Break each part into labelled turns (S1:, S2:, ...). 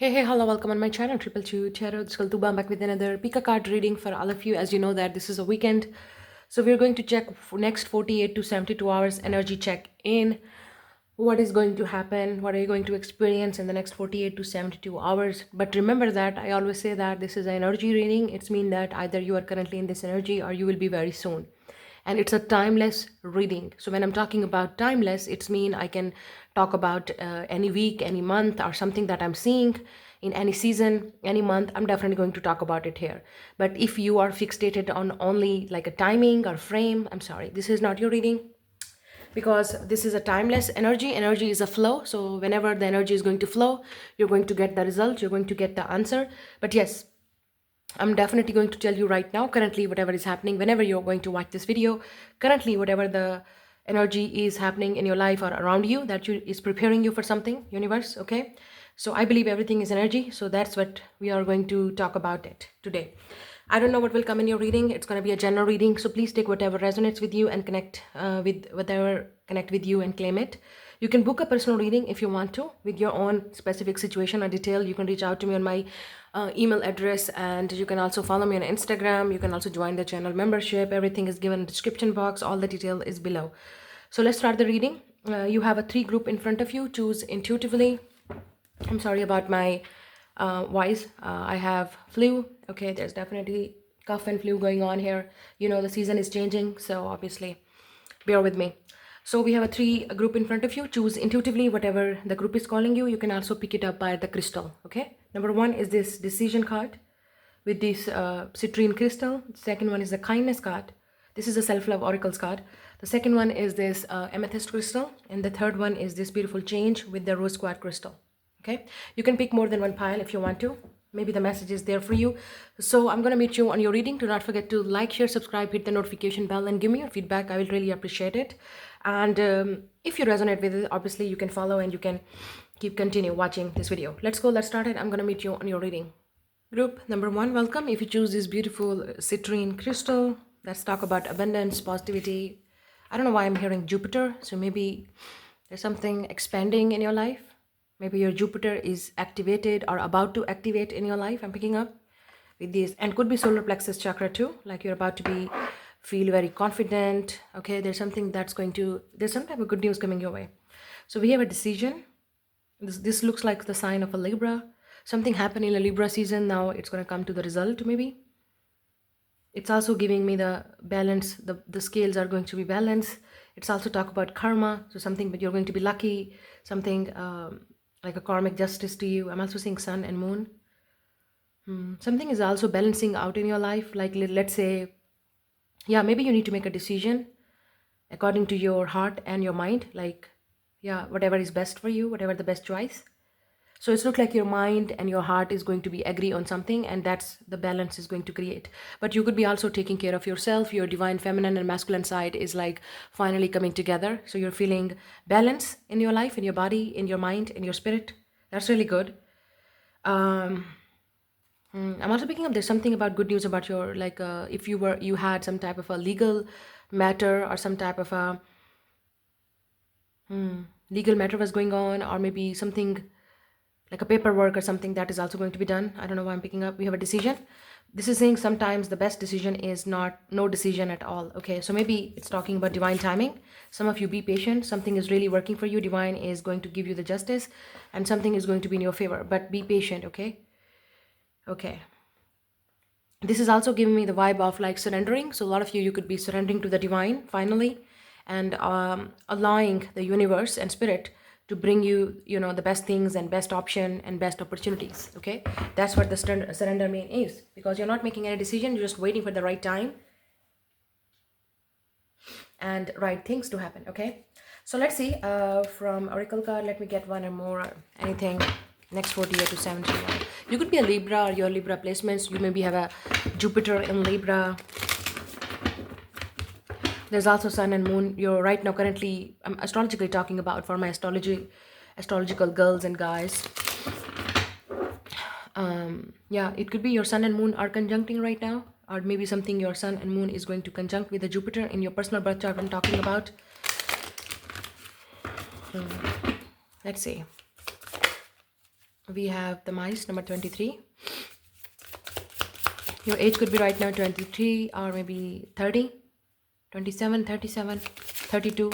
S1: Hey, hello, welcome on my channel, Triple Tarot. It's called Tuba. I'm back with another Pika card reading for all of you. As you know that this is a weekend, so we're going to check for next 48 to 72 hours energy check in. What is going to happen? What are you going to experience in the next 48 to 72 hours? But remember that I always say that this is an energy reading. It's mean that either you are currently in this energy or you will be very soon, and it's a timeless reading. So when I'm talking about timeless, it's mean I can talk about any week, any month, or something that I'm seeing in any season, any month. I'm definitely going to talk about it here. But if you are fixated on only like a timing or frame, I'm sorry, this is not your reading, because this is a timeless energy is a flow. So whenever the energy is going to flow, you're going to get the result, you're going to get the answer. But yes, I'm definitely going to tell you right now, currently, whatever is happening, whenever you're going to watch this video, currently, whatever the energy is happening in your life or around you, is preparing you for something, universe, okay? So I believe everything is energy. So that's what we are going to talk about it today. I don't know what will come in your reading. It's going to be a general reading. So please take whatever resonates with you and connect with whatever connect with you and claim it. You can book a personal reading if you want to with your own specific situation or detail. You can reach out to me on my email address, and you can also follow me on Instagram. You can also join the channel membership. Everything is given in the description box. All the detail is below. So let's start the reading. You have a 3 group in front of you. Choose intuitively. I'm sorry about my voice. I have flu. Okay, there's definitely cough and flu going on here. You know, the season is changing, so obviously bear with me. So we have a 3 group in front of you. Choose intuitively whatever the group is calling you. You can also pick it up by the crystal. Okay, number 1 is this decision card with this citrine crystal. Second one is the kindness card. This is a self-love oracles card. The second one is this amethyst crystal, and the third one is this beautiful change with the rose quartz crystal. Okay, you can pick more than one pile if you want to. Maybe the message is there for you. So I'm going to meet you on your reading. Do not forget to like, share, subscribe, hit the notification bell, and give me your feedback. I will really appreciate it. And if you resonate with it, obviously you can follow and you can continue watching this video. Let's go, let's start it. I'm going to meet you on your reading. Group number 1, welcome. If you choose this beautiful citrine crystal, let's talk about abundance, positivity. I don't know why I'm hearing Jupiter, so maybe there's something expanding in your life. Maybe your Jupiter is activated or about to activate in your life. I'm picking up with this, and could be solar plexus chakra too, like you're about to feel very confident. Okay, there's something that's going to, there's some type of good news coming your way. So we have a decision. This looks like the sign of a Libra. Something happened in a Libra season. Now it's going to come to the result. Maybe it's also giving me the balance. The scales are going to be balanced. It's also talk about karma. So something, but you're going to be lucky. Something like a karmic justice to you. I'm also seeing sun and moon. Something is also balancing out in your life. Like let's say, yeah, maybe you need to make a decision according to your heart and your mind. Like, yeah, whatever is best for you, whatever the best choice. So it's look like your mind and your heart is going to be agree on something, and that's the balance is going to create. But you could be also taking care of yourself. Your divine feminine and masculine side is like finally coming together. So you're feeling balance in your life, in your body, in your mind, in your spirit. That's really good. I'm also picking up there's something about good news about your, like if you had some type of a legal matter or some type of a legal matter was going on, or maybe something like a paperwork or something that is also going to be done. I don't know why I'm picking up. We have a decision. This is saying sometimes the best decision is not no decision at all. Okay, so maybe it's talking about divine timing. Some of you be patient. Something is really working for you. Divine is going to give you the justice, and something is going to be in your favor. But be patient, okay? Okay. This is also giving me the vibe of like surrendering. So a lot of you could be surrendering to the divine finally, and allowing the universe and spirit to bring you, you know, the best things and best option and best opportunities. Okay, that's what the surrender mean is, because you're not making any decision, you're just waiting for the right time and right things to happen. Okay, so let's see from oracle card. Let me get one or more, anything next 48 to 71. You could be a Libra, or your Libra placements, you maybe have a Jupiter in Libra. There's also sun and moon. You're right now currently, I'm astrologically talking about for my astrological girls and guys. Yeah, it could be your sun and moon are conjuncting right now, or maybe something your sun and moon is going to conjunct with the Jupiter in your personal birth chart I'm talking about. Let's see. We have the mice, number 23. Your age could be right now 23 or maybe 30, 27, 37, 32.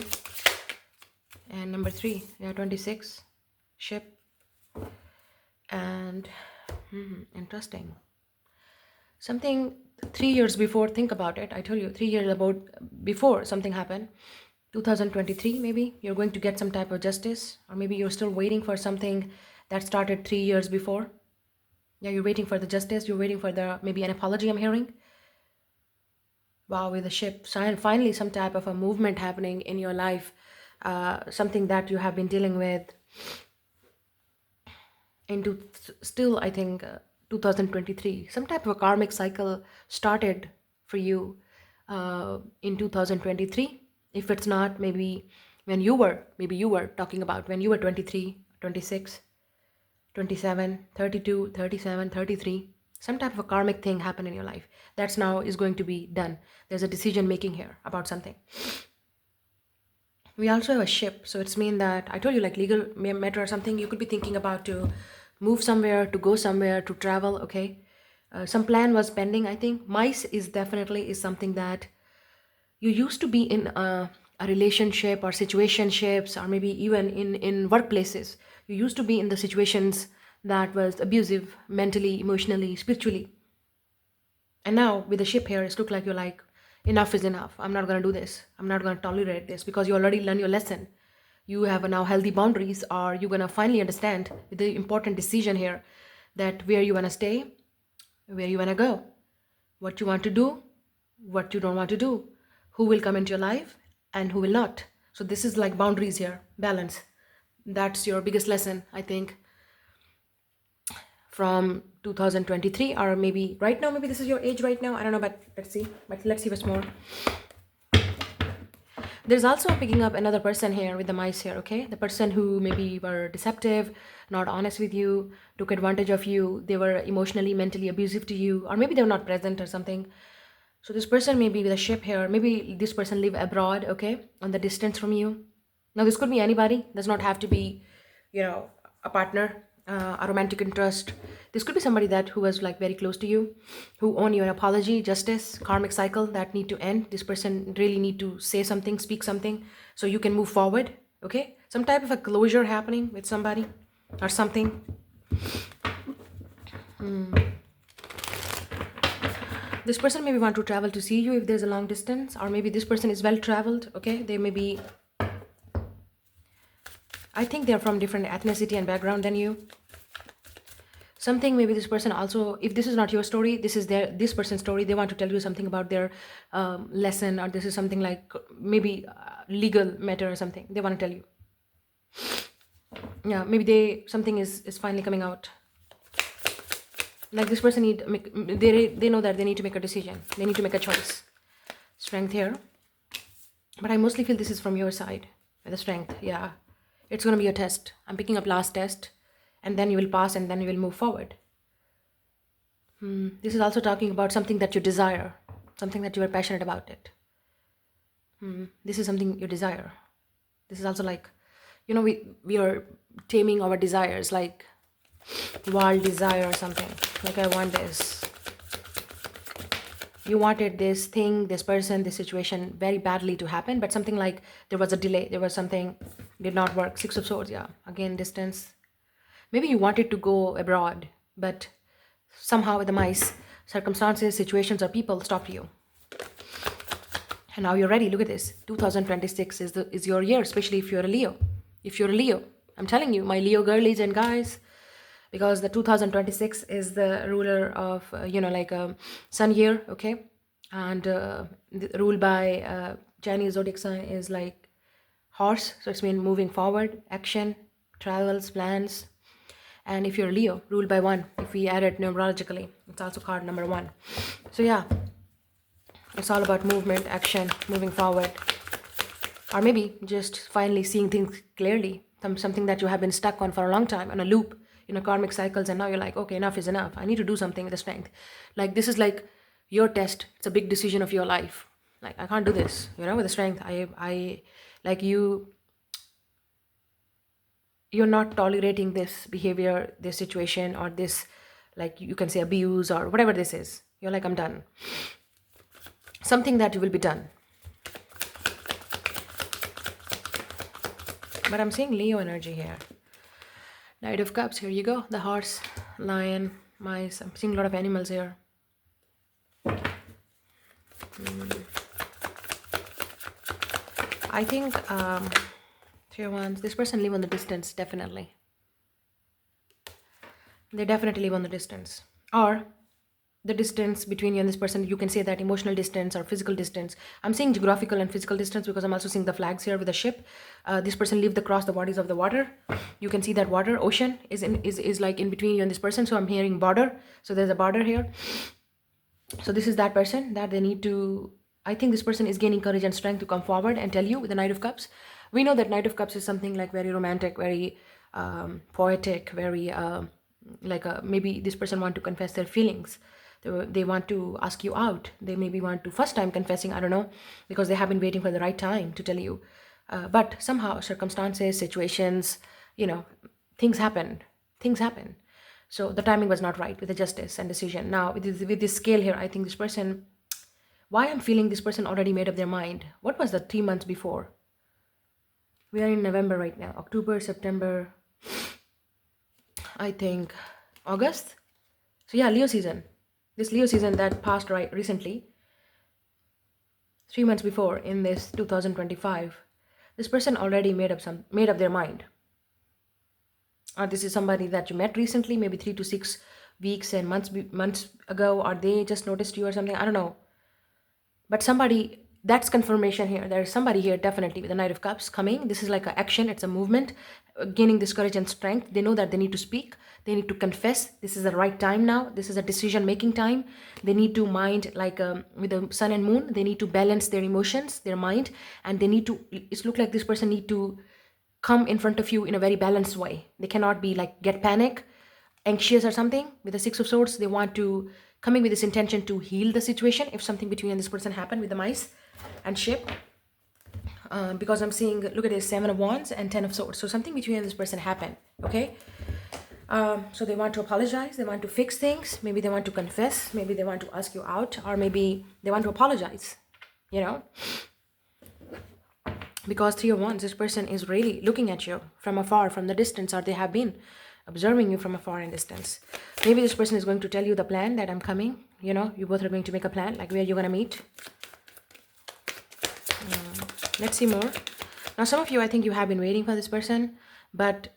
S1: And number 3, yeah, 26. Ship. And interesting. Something 3 years before, think about it. I told you 3 years about before something happened. 2023, maybe you're going to get some type of justice, or maybe you're still waiting for something that started 3 years before. Yeah, you're waiting for the justice, you're waiting for the maybe an apology, I'm hearing. Wow, with the ship, finally some type of a movement happening in your life, something that you have been dealing with into still, I think, 2023. Some type of a karmic cycle started for you in 2023. If it's not, maybe maybe you were talking about when you were 23, 26, 27, 32, 37, 33. Some type of a karmic thing happened in your life that's now is going to be done. There's a decision making here about something. We also have a ship, so it's mean that I told you, like legal matter or something. You could be thinking about to move somewhere, to go somewhere, to travel. Okay, some plan was pending. I think mice is definitely is something that you used to be in a relationship or situationships, or maybe even in workplaces. You used to be in the situations that was abusive, mentally, emotionally, spiritually. And now with the ship here, it's look like you're like, enough is enough. I'm not going to do this. I'm not going to tolerate this, because you already learned your lesson. You have now healthy boundaries, or you're going to finally understand the important decision here, that where you want to stay, where you want to go, what you want to do, what you don't want to do, who will come into your life and who will not. So this is like boundaries here, balance. That's your biggest lesson, I think, from 2023, or maybe right now, maybe this is your age right now, I don't know, but let's see what's more. There's also picking up another person here with the mice here. Okay, the person who maybe were deceptive, not honest with you, took advantage of you, they were emotionally, mentally abusive to you, or maybe they were not present or something. So this person may be with a ship here, maybe this person live abroad, okay, on the distance from you. Now this could be anybody, does not have to be, a partner, a romantic interest. This could be somebody that who was like very close to you, who owe you an apology, justice, karmic cycle that need to end. This person really need to say something, speak something, so you can move forward. Okay, some type of a closure happening with somebody or something. This person maybe want to travel to see you if there's a long distance, or maybe this person is well traveled. Okay, they may be, I think they're from different ethnicity and background than you. Something, maybe this person also, if this is not your story, this is this person's story. They want to tell you something about their lesson, or this is something like maybe legal matter or something they want to tell you. Yeah, maybe something is finally coming out. Like this person they know that they need to make a decision, they need to make a choice. Strength here, but I mostly feel this is from your side with the strength. Yeah, it's going to be a test. I'm picking up last test, and then you will pass, and then you will move forward. This is also talking about something that you desire, something that you are passionate about it. This is something you desire. This is also like, we are taming our desires, like wild desire or something. Like, I want this. You wanted this thing, this person, this situation very badly to happen, but something like there was a delay, there was something did not work. 6 of Swords, yeah. Again, distance. Maybe you wanted to go abroad, but somehow with the mice, circumstances, situations, or people stopped you. And now you're ready. Look at this. 2026 is your year, especially if you're a Leo. If you're a Leo, I'm telling you, my Leo girlies and guys, because the 2026 is the ruler of, sun year, okay? And ruled by Chinese zodiac sign is like horse. So it's mean moving forward, action, travels, plans. And if you're Leo, ruled by 1, if we add it numerologically, it's also card number 1. So yeah, it's all about movement, action, moving forward. Or maybe just finally seeing things clearly, something that you have been stuck on for a long time, on a loop, karmic cycles, and now you're like, okay, enough is enough. I need to do something with the strength. Like, this is like your test. It's a big decision of your life. Like, I can't do this, with the strength. I like you you're not tolerating this behavior, this situation, or this, like you can say, abuse or whatever this is. You're like, I'm done. Something that you will be done. But I'm seeing Leo energy here. Knight of Cups, here you go. The horse, lion, mice. I'm seeing a lot of animals here. I think Three of Wands, this person live on the distance, definitely. They definitely live on the distance. Or the distance between you and this person, you can say that emotional distance or physical distance. I'm saying geographical and physical distance because I'm also seeing the flags here with the ship. This person lived across the bodies of the water. You can see that water, ocean is like in between you and this person. So I'm hearing border. So there's a border here. So this is that person that they need to, I think this person is gaining courage and strength to come forward and tell you with the Knight of Cups. We know that Knight of Cups is something like very romantic, very poetic, very maybe this person want to confess their feelings. They want to ask you out. They maybe want to first time confessing, I don't know, because they have been waiting for the right time to tell you. But somehow circumstances, situations, things happen. Things happen. So the timing was not right with the justice and decision. Now with this scale here, I think this person, why I'm feeling this person already made up their mind. What was the 3 months before? We are in November right now. October, September, I think August. So yeah, Leo season. This Leo season that passed right recently, 3 months before in this 2025, this person already made up their mind. Or this is somebody that you met recently, maybe 3 to 6 weeks and months ago, or they just noticed you or something. I don't know. But somebody, that's confirmation here. There is somebody here definitely with the Knight of Cups coming. This is like an action. It's a movement, gaining this courage and strength. They know that they need to speak. They need to confess. This is the right time now. This is a decision-making time. They need to mind, like with the sun and moon, they need to balance their emotions, their mind, and they need to, it's look like this person need to come in front of you in a very balanced way. They cannot be like get panic, anxious or something. With the Six of Swords, they want to coming with this intention to heal the situation if something between you and this person happened with the mice and ship. Because I'm seeing, look at this, 7 of Wands and 10 of Swords. So something between you and this person happened, okay? So they want to apologize, they want to fix things, maybe they want to confess, maybe they want to ask you out, or maybe they want to apologize, because 3 of Wands, this person is really looking at you from afar, from the distance, or they have been observing you from afar and distance. Maybe this person is going to tell you the plan that I'm coming, you both are going to make a plan, like where you're going to meet. Let's see more. Now, some of you, I think you have been waiting for this person, but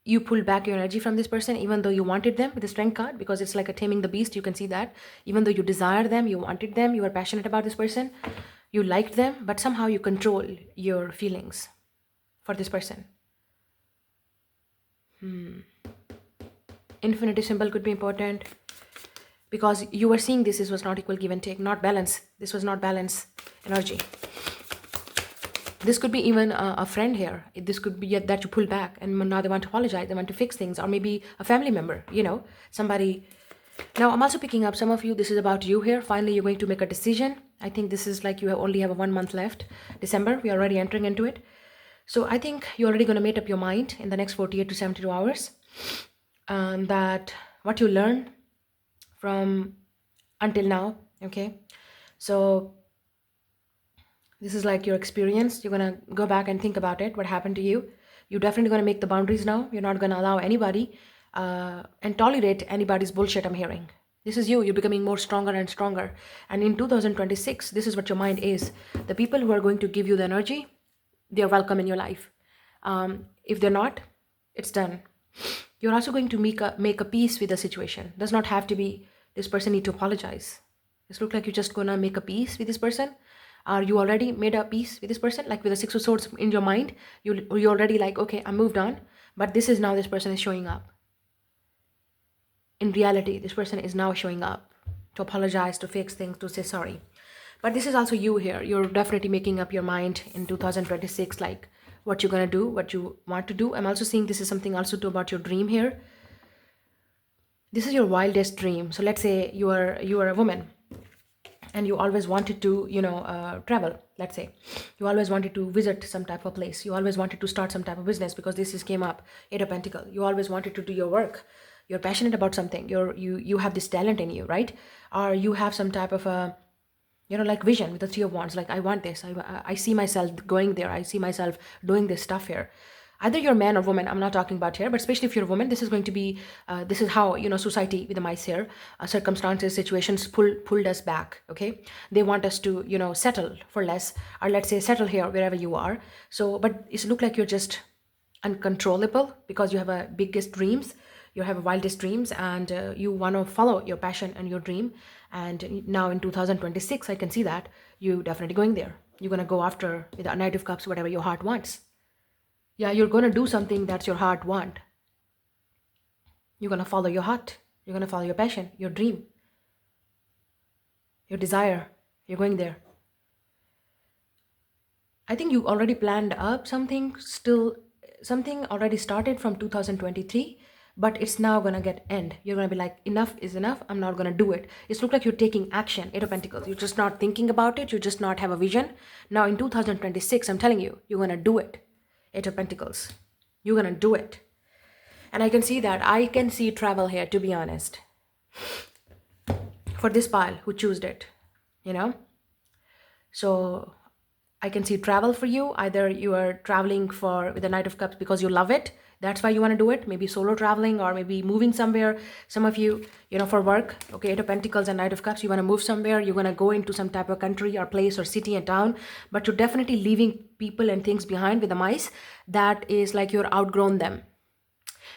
S1: you pulled back your energy from this person, even though you wanted them with the Strength card, because it's like a taming the beast. You can see that. Even though you desire them, you wanted them, you were passionate about this person, you liked them, but somehow you control your feelings for this person. Infinity symbol could be important, because you were seeing this was not equal give and take, not balance. This was not balance energy. This could be even a friend here. This could be that you pull back and now they want to apologize, they want to fix things, or maybe a family member, somebody. Now, I'm also picking up some of you, this is about you here. Finally, you're going to make a decision. I think this is like you only have 1 month left. December, we are already entering into it. So I think you're already going to make up your mind in the next 48 to 72 hours. That what you learn from until now, okay? So this is like your experience. You're going to go back and think about it, what happened to you. You're definitely going to make the boundaries now. You're not going to allow anybody and tolerate anybody's bullshit, I'm hearing. This is you. You're becoming more stronger and stronger. And in 2026, this is what your mind is. The people who are going to give you the energy, they're welcome in your life. If they're not, it's done. You're also going to make a peace with the situation. Does not have to be this person need to apologize. It looks like you're just going to make a peace with this person. Or you already made a peace with this person, like with the Six of Swords in your mind. You already like, okay, I moved on. But this is now this person is showing up. In reality, this person is now showing up to apologize, to fix things, to say sorry. But this is also you here. You're definitely making up your mind in 2026, like what you're going to do, what you want to do. I'm also seeing this is something also too about your dream here. This is your wildest dream. So let's say you are a woman and you always wanted to, travel. Let's say you always wanted to visit some type of place, you always wanted to start some type of business, because this is came up, Eight of Pentacle. You always wanted to do your work, you're passionate about something, you have this talent in you, right? Or you have some type of a, like vision with the Three of Wands, like I want this, I see myself going there, I see myself doing this stuff here. Either you're man or woman, I'm not talking about here, but especially if you're a woman, this is going to be, this is how, society with the mice here, circumstances, situations pulled us back, okay? They want us to, settle for less, or let's say settle here wherever you are. So, but it's look like you're just uncontrollable, because you have a biggest dreams, you have wildest dreams, and you want to follow your passion and your dream. And now in 2026, I can see that you definitely going there. You're going to go after, with the Knight of Cups, whatever your heart wants. Yeah, you're going to do something that's your heart want. You're going to follow your heart. You're going to follow your passion, your dream, your desire. You're going there. I think you already planned up something, still something already started from 2023, but it's now going to get end. You're going to be like, enough is enough. I'm not going to do it. It's look like you're taking action. Eight of Pentacles. You're just not thinking about it. You just not have a vision. Now in 2026, I'm telling you, you're going to do it. Eight of Pentacles. You're going to do it. And I can see that. I can see travel here, to be honest. For this pile who chose it, So I can see travel for you. Either you are traveling with the Knight of Cups because you love it. That's why you want to do it. Maybe solo traveling, or maybe moving somewhere. Some of you, for work. Okay, Eight of Pentacles and Knight of Cups. You want to move somewhere. You're going to go into some type of country or place or city and town. But you're definitely leaving people and things behind with the mice. That is like you're outgrown them.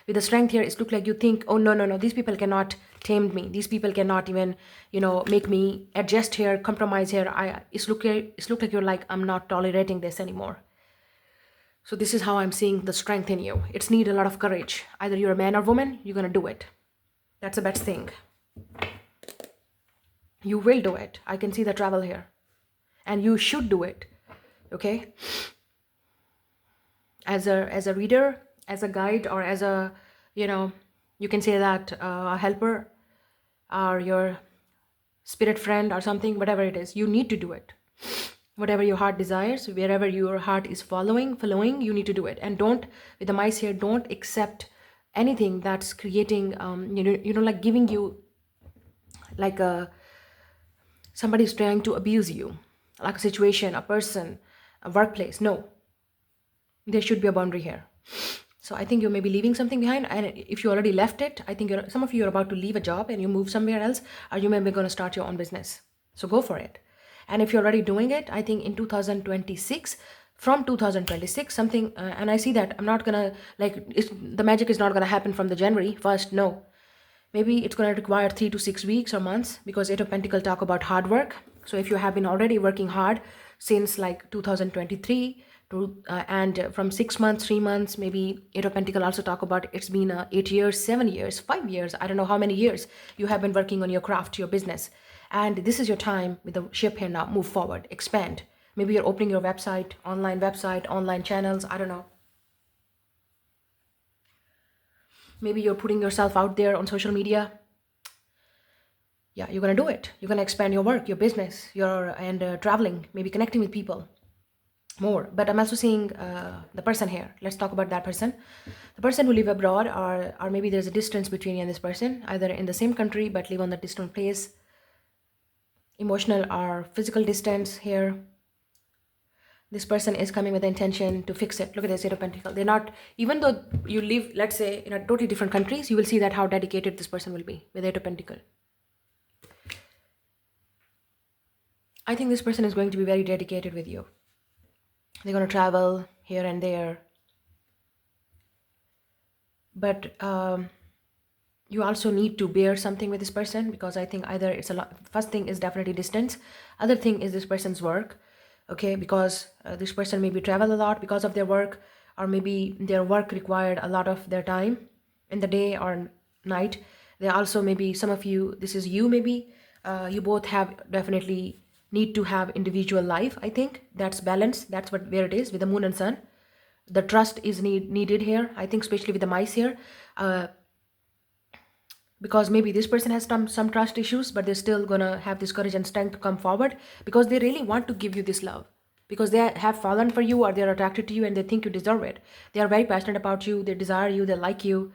S1: With the Strength here, it's look like you think, oh, no, these people cannot tame me. These people cannot even, make me adjust here, compromise here. It's look like you're like, I'm not tolerating this anymore. So this is how I'm seeing the strength in you. It's need a lot of courage. Either you're a man or woman, you're going to do it. That's the best thing. You will do it. I can see the travel here. And you should do it. Okay? As a reader, as a guide, or as a, you can say that a helper, or your spirit friend or something, whatever it is, you need to do it. Whatever your heart desires, wherever your heart is following, you need to do it. And don't, with the mice here, don't accept anything that's creating, like giving you, like somebody's trying to abuse you, like a situation, a person, a workplace. No, there should be a boundary here. So I think you may be leaving something behind, and if you already left it, I think some of you are about to leave a job and you move somewhere else, or you may be going to start your own business. So go for it. And if you're already doing it, I think in 2026, from 2026, something, and I see that I'm not going to, the magic is not going to happen from the January 1st, no. Maybe it's going to require 3 to 6 weeks or months, because Eight of Pentacles talk about hard work. So if you have been already working hard since like 2023, and from 6 months, 3 months, maybe Eight of Pentacles also talk about it's been 8 years, 7 years, 5 years, I don't know how many years you have been working on your craft, your business. And this is your time with the ship here now. Move forward, expand. Maybe you're opening your website, online channels, I don't know. Maybe you're putting yourself out there on social media. Yeah, you're going to do it. You're going to expand your work, your business, and traveling, maybe connecting with people more. But I'm also seeing the person here. Let's talk about that person. The person who live abroad, or maybe there's a distance between you and this person, either in the same country but live on the distant place. Emotional or physical distance here. This person is coming with the intention to fix it. Look at this Eight of Pentacles. They're not, even though you live, let's say, in a totally different countries, you will see that how dedicated this person will be with Eight of Pentacles. I think this person is going to be very dedicated with you. They're going to travel here and there. But you also need to bear something with this person, because I think either it's a lot. First thing is definitely distance. Other thing is this person's work. Okay, because this person maybe travel a lot because of their work, or maybe their work required a lot of their time in the day or night. They also, maybe some of you, this is you, maybe you both have definitely need to have individual life. I think that's balance. That's where it is with the Moon and Sun. The trust is needed here. I think especially with the mice here. because maybe this person has some trust issues, but they're still gonna have this courage and strength to come forward because they really want to give you this love, because they have fallen for you or they're attracted to you and they think you deserve it. They are very passionate about you, they desire you, they like you.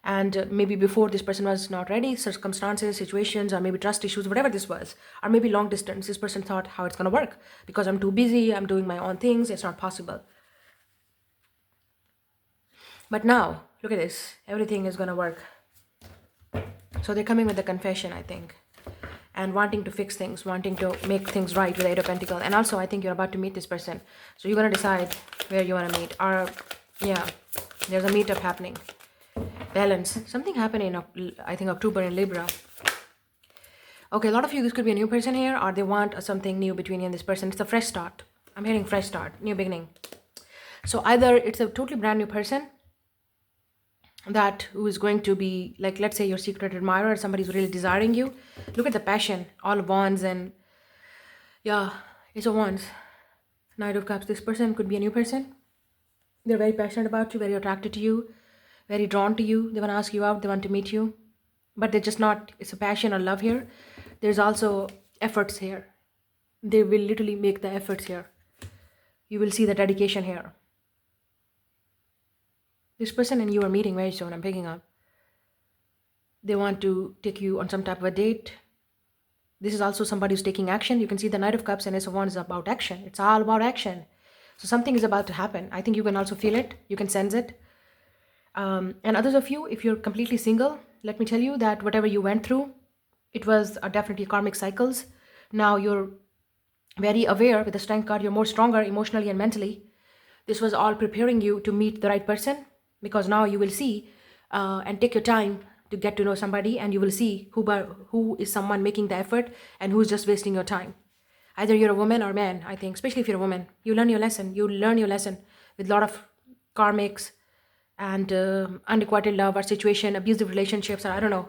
S1: And maybe before this person was not ready, circumstances, situations, or maybe trust issues, whatever this was, or maybe long distance, this person thought how it's going to work because I'm too busy, I'm doing my own things, it's not possible. But now look at this, everything is going to work. So they're coming with a confession, I think, and wanting to fix things, wanting to make things right with Eight of Pentacles. And also I think you're about to meet this person, so you're going to decide where you want to meet. Or yeah, there's a meetup happening. Balance, something happening in I think October in Libra. Okay, a lot of you, this could be a new person here, or they want something new between you and this person. It's a fresh start. I'm hearing fresh start, new beginning. So either it's a totally brand new person that who is going to be like, let's say your secret admirer, somebody who's really desiring you. Look at the passion, all of wands, and yeah, it's a wands, Knight of Cups. This person could be a new person. They're very passionate about you, very attracted to you, very drawn to you. They want to ask you out, they want to meet you, but they're just not, it's a passion or love here. There's also efforts here. They will literally make the efforts here. You will see the dedication here. This person and you are meeting very soon, I'm picking up. They want to take you on some type of a date. This is also somebody who's taking action. You can see the Knight of Cups and Ace of Wands is about action. It's all about action. So something is about to happen. I think you can also feel it. You can sense it. And others of you, if you're completely single, let me tell you that whatever you went through, it was definitely karmic cycles. Now you're very aware with the Strength card. You're more stronger emotionally and mentally. This was all preparing you to meet the right person, because now you will see and take your time to get to know somebody, and you will see who is someone making the effort and who's just wasting your time. Either you're a woman or man, I think, especially if you're a woman. You learn your lesson. You learn your lesson with a lot of karmics and unrequited love or situation, abusive relationships, or I don't know.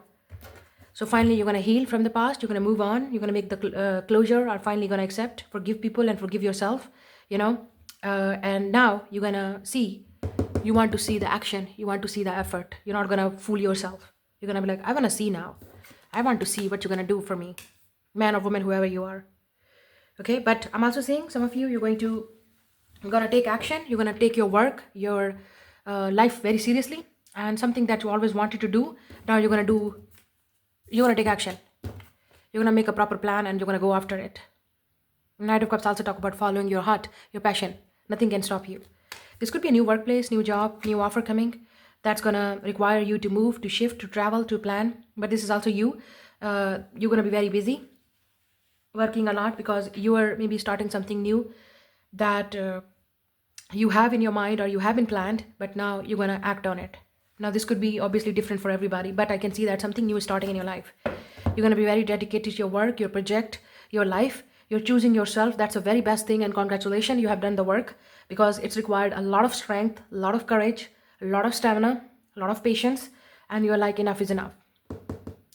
S1: So finally, you're going to heal from the past. You're going to move on. You're going to make the closure, or finally going to accept, forgive people and forgive yourself, and now you're going to see, you want to see the action. You want to see the effort. You're not going to fool yourself. You're going to be like, I want to see now. I want to see what you're going to do for me, man or woman, whoever you are. Okay, but I'm also saying some of you, you're going to take action. You're going to take your work, your life very seriously, and something that you always wanted to do, now you're going to take action. You're going to make a proper plan and you're going to go after it. Knight of Cups also talk about following your heart, your passion. Nothing can stop you. This could be a new workplace, new job, new offer coming. That's going to require you to move, to shift, to travel, to plan. But this is also you. You're going to be very busy, working a lot, because you are maybe starting something new that you have in your mind or you haven't planned, but now you're going to act on it. Now this could be obviously different for everybody, but I can see that something new is starting in your life. You're going to be very dedicated to your work, your project, your life. You're choosing yourself. That's a very best thing, and congratulations, you have done the work, because it's required a lot of strength, a lot of courage, a lot of stamina, a lot of patience, and you're like, enough is enough.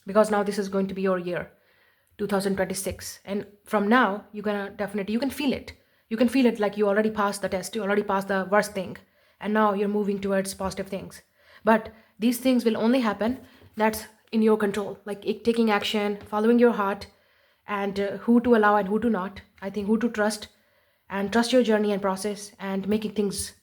S1: Because now this is going to be your year, 2026. And from now, you're going to definitely, you can feel it. You can feel it like you already passed the test, you already passed the worst thing, and now you're moving towards positive things. But these things will only happen, that's in your control, like taking action, following your heart, and who to allow and who to not. I think who to trust, and trust your journey and process, and making things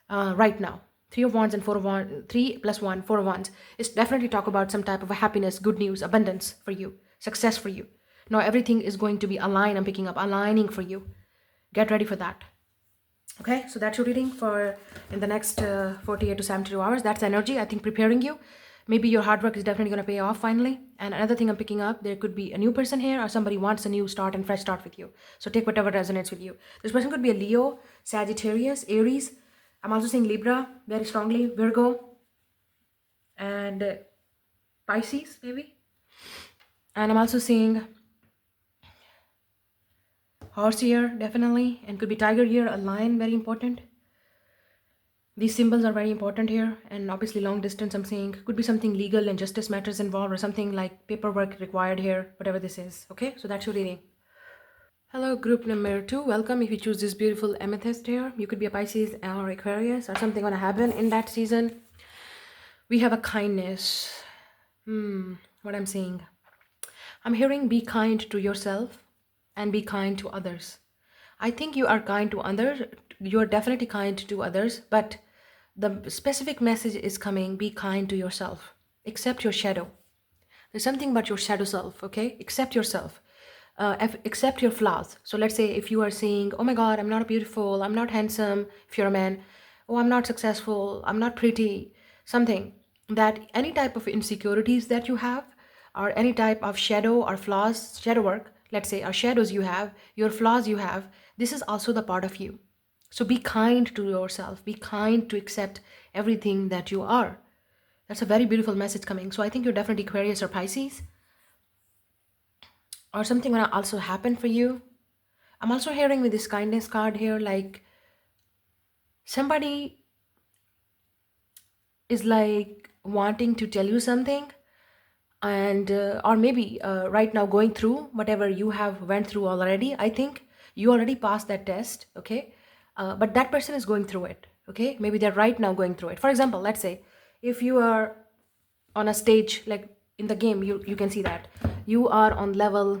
S1: right now. 3 of Wands and 4 of Wands, 3 plus 1, 4 of Wands is definitely talk about some type of a happiness, good news, abundance for you, success for you. Now everything is going to be aligned. I'm picking up aligning for you. Get ready for that. Okay, so that's your reading for in the next 48 to 72 hours. That's energy, I think, preparing you. Maybe your hard work is definitely going to pay off finally. And another thing I'm picking up, there could be a new person here, or somebody wants a new start and fresh start with you. So take whatever resonates with you. This person could be a Leo, Sagittarius, Aries. I'm also seeing Libra very strongly, Virgo, and Pisces maybe. And I'm also seeing Horse here, definitely, and could be Tiger here, a lion, very important. These symbols are very important here, and obviously long distance, I'm saying, could be something legal and justice matters involved, or something like paperwork required here, whatever this is. Okay, so that's your reading. Hello, group number 2. Welcome. If you choose this beautiful amethyst here, you could be a Pisces or Aquarius, or something going to happen in that season. We have a kindness. what I'm saying. I'm hearing be kind to yourself and be kind to others. I think you are kind to others. You are definitely kind to others, but the specific message is coming be kind to yourself. Accept your shadow. There's something about your shadow self, okay? Accept yourself. Accept your flaws. So let's say if you are saying, oh my God, I'm not beautiful, I'm not handsome, if you're a man, oh, I'm not successful, I'm not pretty, something, that any type of insecurities that you have, or any type of shadow or flaws, shadow work, let's say, or shadows you have, your flaws you have, this is also the part of you. So be kind to yourself, be kind to accept everything that you are. That's a very beautiful message coming. So I think you're definitely Aquarius or Pisces, or something will also happen for you. I'm also hearing with this kindness card here, like somebody is like wanting to tell you something, and or maybe right now going through whatever you have went through already. I think you already passed that test, okay? But that person is going through it, okay? Maybe they're right now going through it. For example, let's say if you are on a stage, like in the game, you can see that you are on level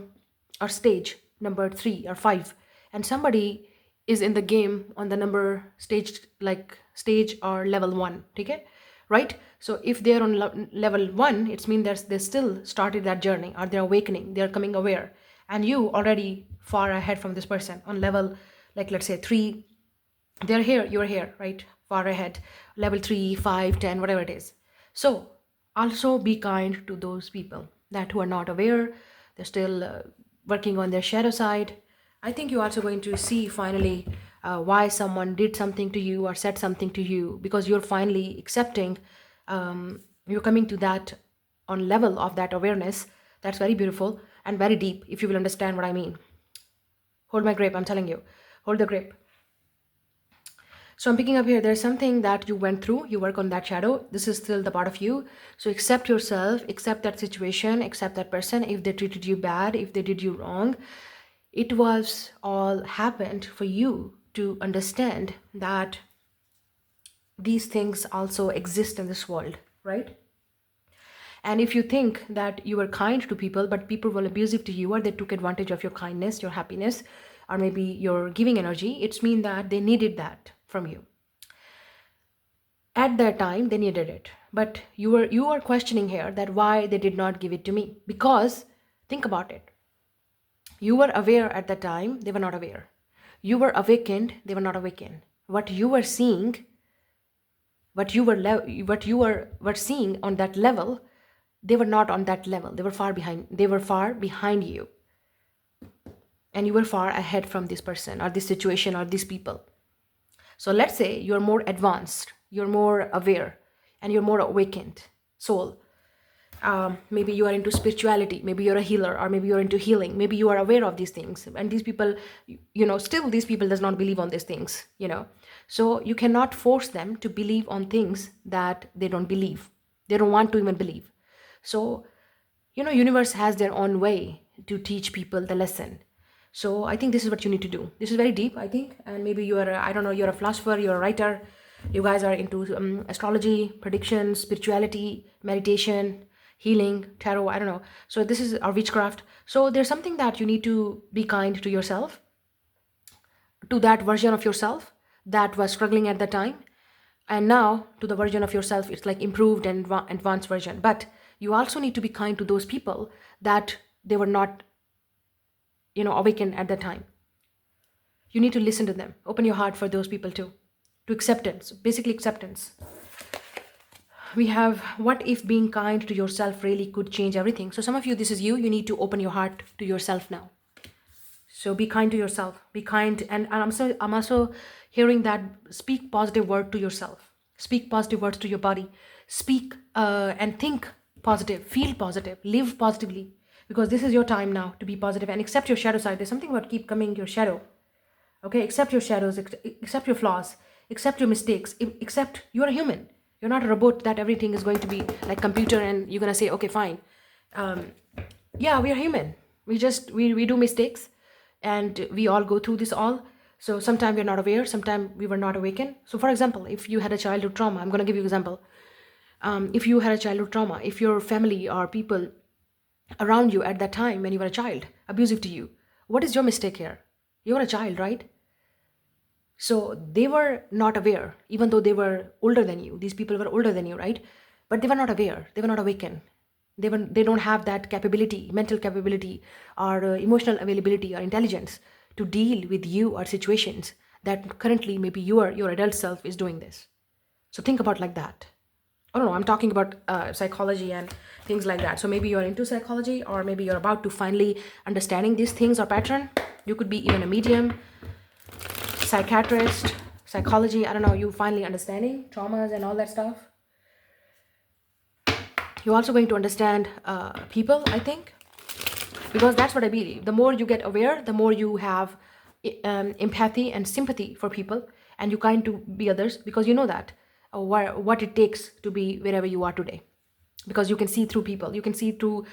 S1: or stage number 3 or 5, and somebody is in the game on the number stage, like stage or level 1, okay, right? So if they're on level 1, it's mean they still started that journey, or they're awakening, they're coming aware, and you already far ahead from this person on level, like let's say 3. They're here, you're here, right? Far ahead, level 3, 5, 10, whatever it is. So also be kind to those people that who are not aware, they're still working on their shadow side. I think you're also going to see finally why someone did something to you or said something to you, because you're finally accepting, you're coming to that on level of that awareness. That's very beautiful and very deep, if you will understand what I mean. Hold my grip, I'm telling you. Hold the grip. So I'm picking up here, there's something that you went through, you work on that shadow, this is still the part of you. So accept yourself, accept that situation, accept that person. If they treated you bad, if they did you wrong, it was all happened for you to understand that these things also exist in this world, right? And if you think that you were kind to people, but people were abusive to you, or they took advantage of your kindness, your happiness, or maybe your giving energy, it's mean that they needed that from you. At that time, they needed it. But you are questioning here that why they did not give it to me. Because think about it. You were aware at that time, they were not aware. You were awakened, they were not awakened. What you were seeing, what you were seeing on that level, they were not on that level. They were far behind. They were far behind you. And you were far ahead from this person or this situation or these people. So let's say you're more advanced, you're more aware, and you're more awakened soul. Maybe you are into spirituality, maybe you're a healer, or maybe you're into healing, maybe you are aware of these things, and these people, still these people does not believe on these things, so you cannot force them to believe on things that they don't believe, they don't want to even believe. So universe has their own way to teach people the lesson. So I think this is what you need to do. This is very deep, I think, and maybe you are I don't know, you're a philosopher, you're a writer, you guys are into astrology, predictions, spirituality, meditation, healing, tarot, I don't know. So this is our witchcraft. So there's something that you need to be kind to yourself, to that version of yourself that was struggling at the time, and now to the version of yourself, it's like improved and advanced version. But you also need to be kind to those people that they were not awakened at the time. You need to listen to them, open your heart for those people too, to acceptance, basically acceptance. We have, what if being kind to yourself really could change everything? So some of you, this is you need to open your heart to yourself now. So be kind to yourself, be kind. And I'm also hearing that speak positive word to yourself, speak positive words to your body, speak and think positive, feel positive, live positively, because this is your time now to be positive and accept your shadow side. There's something about keep coming your shadow. Okay, accept your shadows, accept your flaws, accept your mistakes, accept you're a human. You're not a robot that everything is going to be like computer and you're going to say, okay, fine. Yeah, we are human. We do mistakes, and we all go through this all. So sometimes we're not aware, sometimes we were not awakened. So for example, if you had a childhood trauma, I'm going to give you an example. If you had a childhood trauma, if your family or people around you at that time when you were a child, abusive to you. What is your mistake here? You were a child, right? So they were not aware, even though they were older than you. These people were older than you, right? But they were not aware. They were not awakened. They don't have that capability, mental capability, or emotional availability or intelligence to deal with you or situations that currently maybe your adult self is doing this. So think about like that. I don't know. I'm talking about psychology and things like that. So maybe you're into psychology, or maybe you're about to finally understanding these things or pattern. You could be even a medium, psychiatrist, psychology. I don't know. You finally understanding traumas and all that stuff. You're also going to understand people, I think, because that's what I believe. The more you get aware, the more you have empathy and sympathy for people, and you kind to be others, because you know that what it takes to be wherever you are today, because you can see through people, you can see through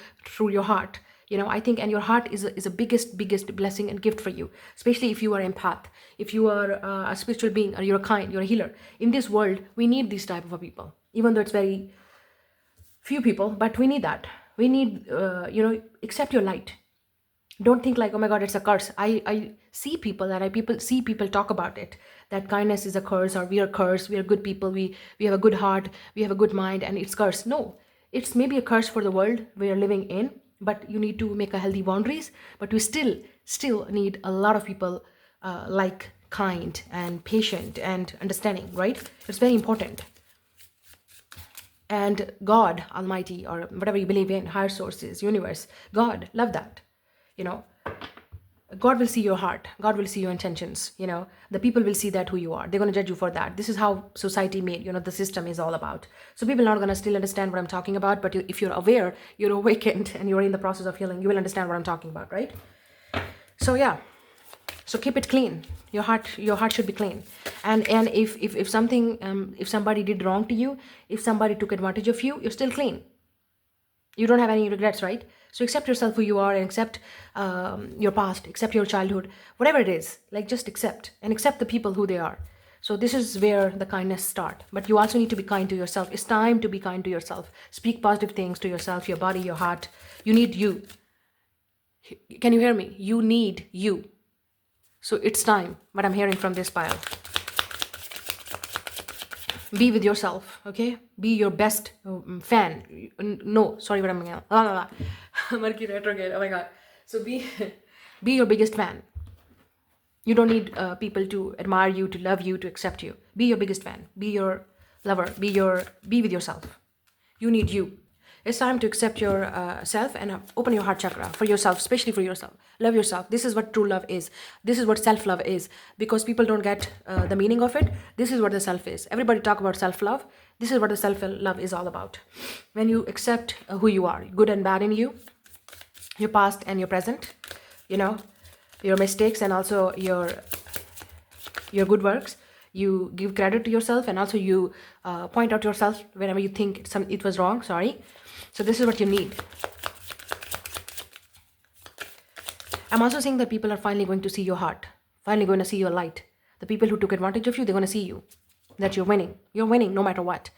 S1: your heart. I think, and your heart is a biggest blessing and gift for you, especially if you are empath, if you are a spiritual being, or you're a kind, you're a healer. In this world, we need these type of people, even though it's very few people, but we need that. We need accept your light. Don't think like, oh my god, it's a curse. I see people, and people see people talk about it, that kindness is a curse, or we are cursed, we are good people, we have a good heart, we have a good mind, and it's cursed. No, it's maybe a curse for the world we are living in, but you need to make a healthy boundaries. But we still need a lot of people like kind and patient and understanding, right? It's very important. And God Almighty, or whatever you believe in, higher sources, universe, God, love that. God will see your heart, God will see your intentions. The people will see that who you are, they're going to judge you for that. This is how society made, the system is all about. So people are not going to still understand what I'm talking about, but if you're aware, you're awakened, and you're in the process of healing, you will understand what I'm talking about, right? So yeah, so keep it clean. Your heart should be clean. And if something if somebody did wrong to you, if somebody took advantage of you, you're still clean. You don't have any regrets, right? So accept yourself who you are, and accept your past, accept your childhood, whatever it is. Like, just accept, and accept the people who they are. So this is where the kindness start. But you also need to be kind to yourself. It's time to be kind to yourself. Speak positive things to yourself, your body, your heart. You need you. Can you hear me? You need you. So it's time, what I'm hearing from this pile. Be with yourself, okay? Be your best fan. No, sorry, what I'm Mercury retrograde, oh my god. So be your biggest fan. You don't need people to admire you, to love you, to accept you. Be your biggest fan. Be your lover. Be with yourself. You need you. It's time to accept your self, and open your heart chakra for yourself, especially for yourself. Love yourself. This is what true love is. This is what self-love is. Because people don't get the meaning of it. This is what the self is. Everybody talk about self-love. This is what the self-love is all about. When you accept who you are, good and bad in you, your past and your present, your mistakes, and also your good works. You give credit to yourself, and also you point out yourself whenever you think it was wrong. Sorry. So this is what you need. I'm also saying that people are finally going to see your heart, finally going to see your light. The people who took advantage of you, they're going to see you, that you're winning. You're winning no matter what.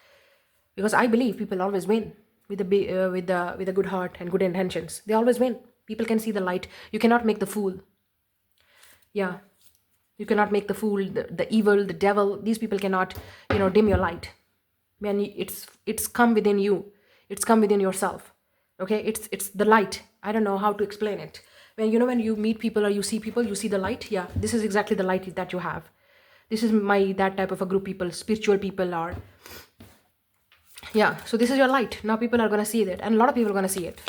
S1: Because I believe people always win with a good heart and good intentions. They always win. People can see the light. You cannot make the fool. Yeah. You cannot make the fool, the evil, the devil. These people cannot, dim your light. When it's come within you. It's come within yourself. Okay? It's the light. I don't know how to explain it. When you meet people or you see people, you see the light. Yeah, this is exactly the light that you have. This is that type of a group people, spiritual people are. Yeah, so this is your light. Now people are going to see it, and a lot of people are going to see it.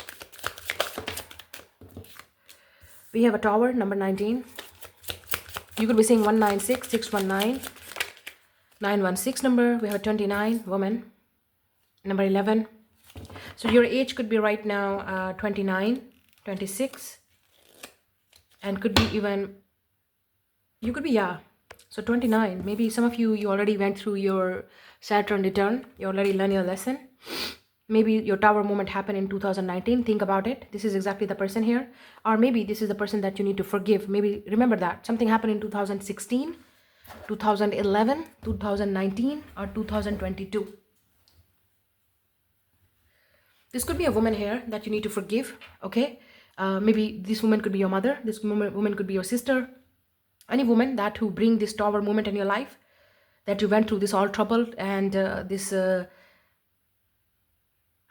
S1: We have a tower, number 19. You could be saying 196, 619, 916 number. We have a 29, woman. Number 11. So your age could be right now 29, 26. And could be even, you could be, yeah. So 29, maybe some of you already went through your Saturn return. You already learned your lesson. Maybe your tower moment happened in 2019. Think about it. This is exactly the person here. Or maybe this is the person that you need to forgive. Maybe remember that. Something happened in 2016, 2011, 2019, or 2022. This could be a woman here that you need to forgive, okay? Maybe this woman could be your mother. This woman could be your sister. Any woman that who bring this tower moment in your life, that you went through this all trouble and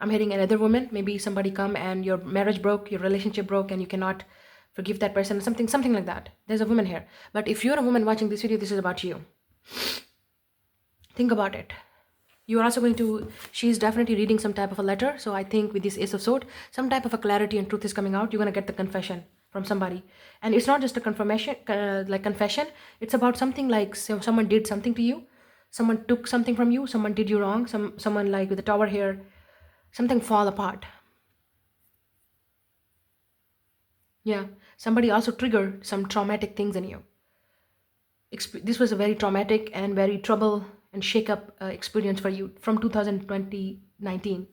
S1: I'm hitting another woman. Maybe somebody come and your marriage broke, your relationship broke, and you cannot forgive that person. Something like that. There's a woman here. But if you're a woman watching this video, this is about you. Think about it. You are also going to, she's definitely reading some type of a letter. So I think with this Ace of Swords, some type of a clarity and truth is coming out. You're going to get the confession from somebody. And it's not just a confirmation, like confession. It's about something like someone did something to you. Someone took something from you. Someone did you wrong. Someone like with the tower here, something fall apart. Yeah. Somebody also triggered some traumatic things in you. This was a very traumatic and very trouble and shake up experience for you from 2019.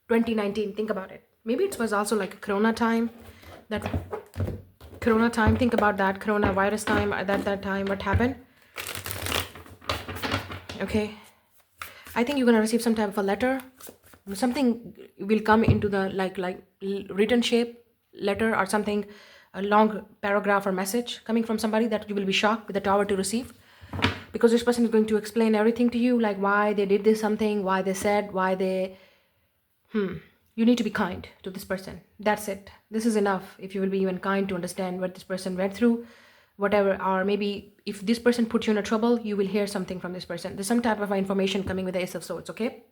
S1: Think about it. Maybe it was also like a corona time. That corona time, think about that coronavirus time, at that time, what happened. Okay, I think you're gonna receive some type of a letter. Something will come into the like written shape letter or something, a long paragraph or message coming from somebody that you will be shocked with the tower to receive, because this person is going to explain everything to you, like why they did this something, why they said, why they you need to be kind to this person. That's it. This is enough. If you will be even kind to understand what this person went through, whatever, or maybe if this person put you in a trouble, you will hear something from this person. There's some type of information coming with the Ace of Swords, okay?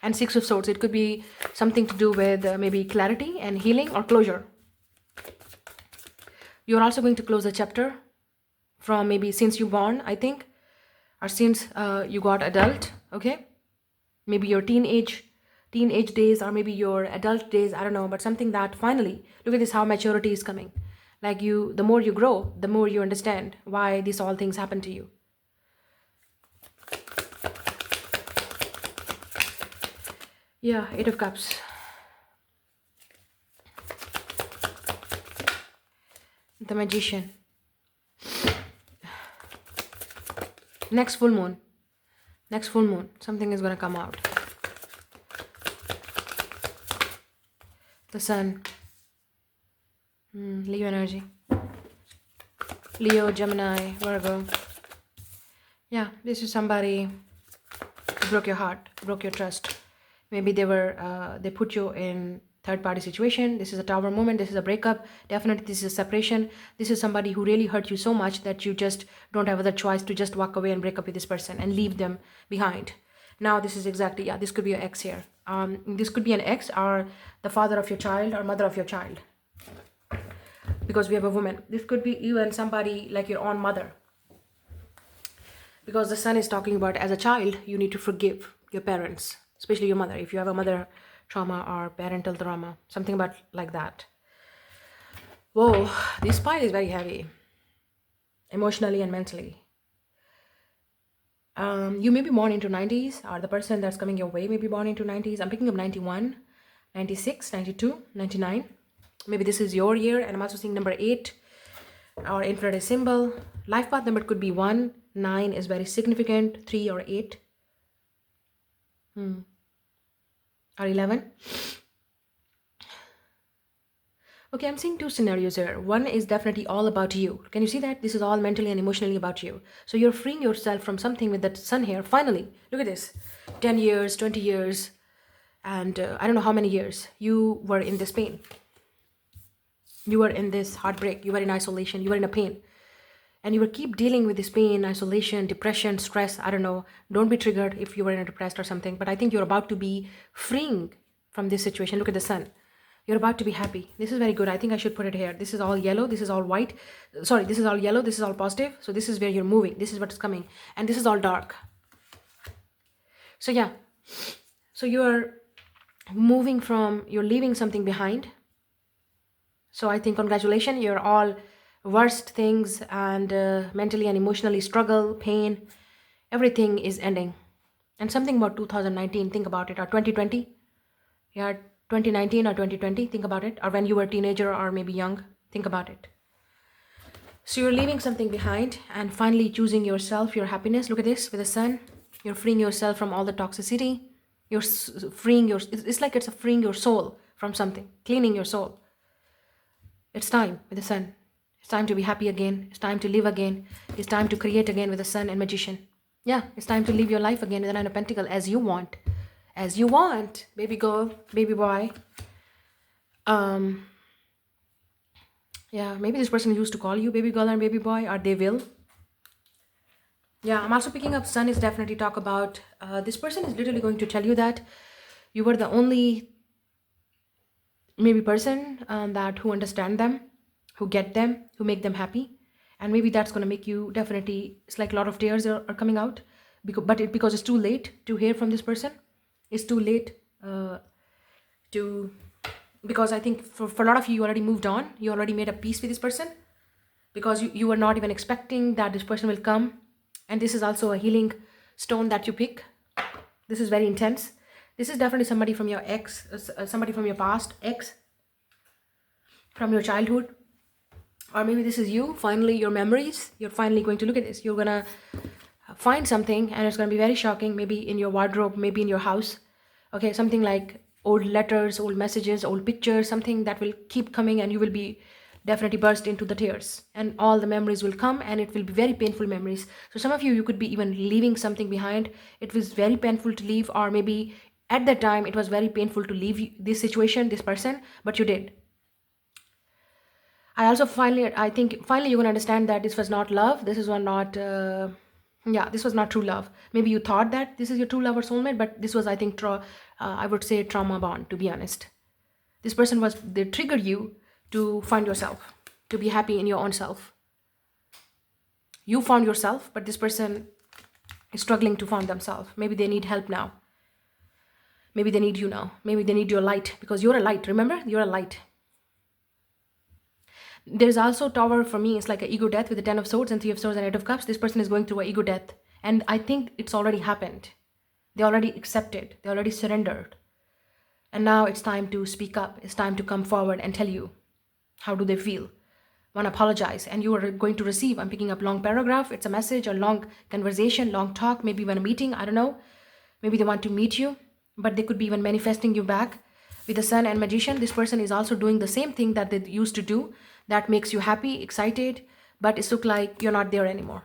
S1: And Six of Swords, it could be something to do with maybe clarity and healing or closure. You're also going to close a chapter from maybe since you born, I think, or since you got adult, okay? Maybe your teenage days or maybe your adult days, I don't know, but something that finally, look at this, how maturity is coming. Like the more you grow, the more you understand why these all things happen to you. Yeah, Eight of Cups. The Magician. Next full moon, something is going to come out. The Sun. Leo energy. Leo, Gemini, Virgo. Yeah, this is somebody who broke your heart, broke your trust. Maybe they put you in third-party situation. This is a tower moment. This is a breakup. Definitely this is a separation. This is somebody who really hurt you so much that you just don't have other choice to just walk away and break up with this person and leave them behind. Now this is exactly, yeah, this could be your ex here. This could be an ex or the father of your child or mother of your child, because we have a woman. This could be you and somebody like your own mother, because the Sun is talking about as a child you need to forgive your parents, especially your mother. If you have a mother trauma or parental trauma, something about like that. Whoa, this pile is very heavy, emotionally and mentally. You may be born into 90s, or the person that's coming your way may be born into 90s. I'm picking up 91, 96, 92, 99. Maybe this is your year, and I'm also seeing number 8 or infrared symbol. Life path number could be 1, 9 is very significant, 3 or 8. Or 11. Okay, I'm seeing 2 scenarios here. One is definitely all about you. Can you see that? This is all mentally and emotionally about you. So you're freeing yourself from something with that Sun here. Finally, look at this. 10 years, 20 years, and I don't know how many years you were in this pain. You were in this heartbreak. You were in isolation. You were in a pain. And you will keep dealing with this pain, isolation, depression, stress. I don't know. Don't be triggered if you were in a depressed or something. But I think you're about to be freeing from this situation. Look at the Sun. You're about to be happy. This is very good. I think I should put it here. This is all yellow. This is all white. Sorry, this is all yellow. This is all positive. So this is where you're moving. This is what's coming. And this is all dark. So yeah. So you're moving from, you're leaving something behind. So I think congratulations. You're all worst things and mentally and emotionally struggle, pain, everything is ending. And something about 2019, think about it, or 2020. Yeah, 2019 or 2020, think about it. Or when you were a teenager or maybe young, think about it. So you're leaving something behind and finally choosing yourself, your happiness. Look at this with the Sun. You're freeing yourself from all the toxicity. You're freeing it's like it's a freeing your soul from something, cleaning your soul. It's time with the sun. It's time to be happy again. It's time to live again. It's time to create again with the sun and magician. Yeah, it's time to live your life again with the Nine of Pentacles as you want. As you want, baby girl, baby boy. Um, yeah, maybe this person used to call you baby girl and baby boy, or they will. Yeah, I'm also picking up sun is definitely talk about this person is literally going to tell you that you were the only maybe person that who understand them, who get them, who make them happy. And maybe that's going to make you definitely, it's like a lot of tears are coming out because it's too late to hear from this person. It's too late to, because I think for a lot of you already moved on, you already made a peace with this person, because you were not even expecting that this person will come. And this is also a healing stone that you pick. This is very intense. This is definitely somebody from your ex, somebody from your past, ex, from your childhood. Or maybe this is you, finally, your memories. You're finally going to look at this. You're going to find something and it's going to be very shocking, maybe in your wardrobe, maybe in your house. Okay, something like old letters, old messages, old pictures, something that will keep coming, and you will be definitely burst into the tears, and all the memories will come, and it will be very painful memories. So some of you could be even leaving something behind. It was very painful to leave, or maybe at that time it was very painful to leave this situation, this person, but you did. I think finally you're going to understand that this was not love. This was not this was not true love. Maybe you thought that this is your true love or soulmate, but this was, I think, I would say trauma bond, to be honest. This person they triggered you to find yourself, to be happy in your own self. You found yourself, but this person is struggling to find themselves. Maybe they need help now. Maybe they need you now. Maybe they need your light, because you're a light. Remember, you're a light. There's also Tower for me. It's like an ego death with the Ten of Swords and Three of Swords and Eight of Cups. This person is going through an ego death. And I think it's already happened. They already accepted. They already surrendered. And now it's time to speak up. It's time to come forward and tell you how do they feel. Want to apologize. And you are going to receive. I'm picking up long paragraph. It's a message, a long conversation, long talk. Maybe even a meeting. I don't know. Maybe they want to meet you. But they could be even manifesting you back. With the Sun and Magician, this person is also doing the same thing that they used to do. That makes you happy, excited, but it looks like you're not there anymore.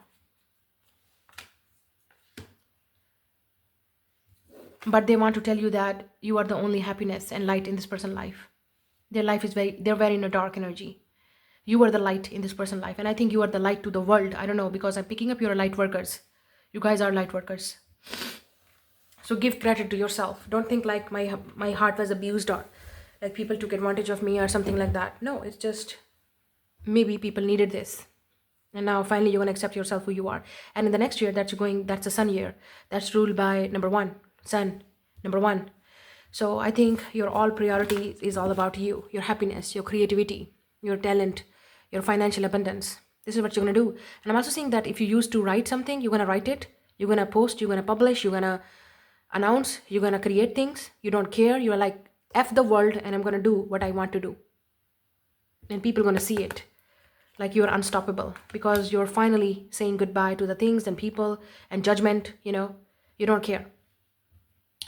S1: But they want to tell you that you are the only happiness and light in this person's life. Their life is they're very in a dark energy. You are the light in this person's life. And I think you are the light to the world. I don't know, because I'm picking up your light workers. You guys are light workers. So give credit to yourself. Don't think like my heart was abused, or like people took advantage of me or something like that. No, it's just maybe people needed this. And now finally you're going to accept yourself who you are. And in the next year that's a sun year. That's ruled by number one, sun, number one. So I think your all priority is all about you, your happiness, your creativity, your talent, your financial abundance. This is what you're going to do. And I'm also saying that if you used to write something, you're going to write it. You're going to post, you're going to publish, you're going to announce, you're going to create things. You don't care. You're like, F the world, and I'm going to do what I want to do. And people are going to see it. Like you're unstoppable, because you're finally saying goodbye to the things and people and judgment, you don't care.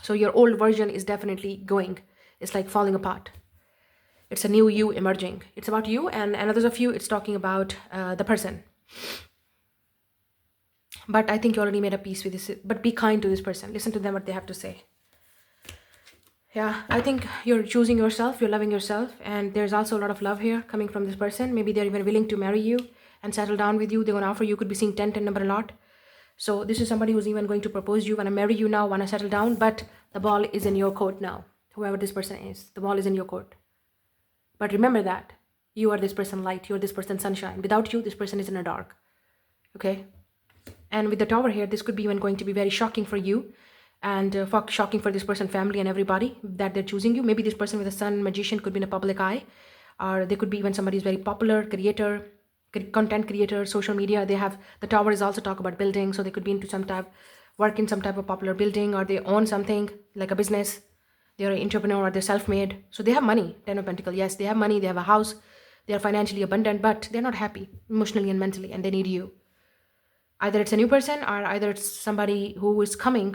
S1: So your old version is definitely going. It's like falling apart. It's a new you emerging. It's about you, and others of you, it's talking about the person. But I think you already made a peace with this. But be kind to this person. Listen to them, what they have to say. Yeah, I think you're choosing yourself, you're loving yourself, and there's also a lot of love here coming from this person. Maybe they're even willing to marry you and settle down with you. They're going to offer you, could be seeing 10 number a lot. So this is somebody who's even going to propose you, want to marry you now, want to settle down, but the ball is in your court now. Whoever this person is, the ball is in your court. But remember that you are this person light, you're this person sunshine. Without you, this person is in the dark. Okay? And with the Tower here, this could be even going to be very shocking for you, and shocking for this person, family, and everybody that they're choosing you. Maybe this person with a Sun Magician could be in a public eye, or they could be even somebody who's very popular, creator, content creator, social media. They have, the Tower is also talk about building, so they could be into some type, work in some type of popular building, or they own something like a business. They're an entrepreneur, or they're self-made. So they have money. 10 of Pentacles, yes, they have money, they have a house, they are financially abundant, but they're not happy emotionally and mentally, and they need you. Either it's a new person, or either it's somebody who is coming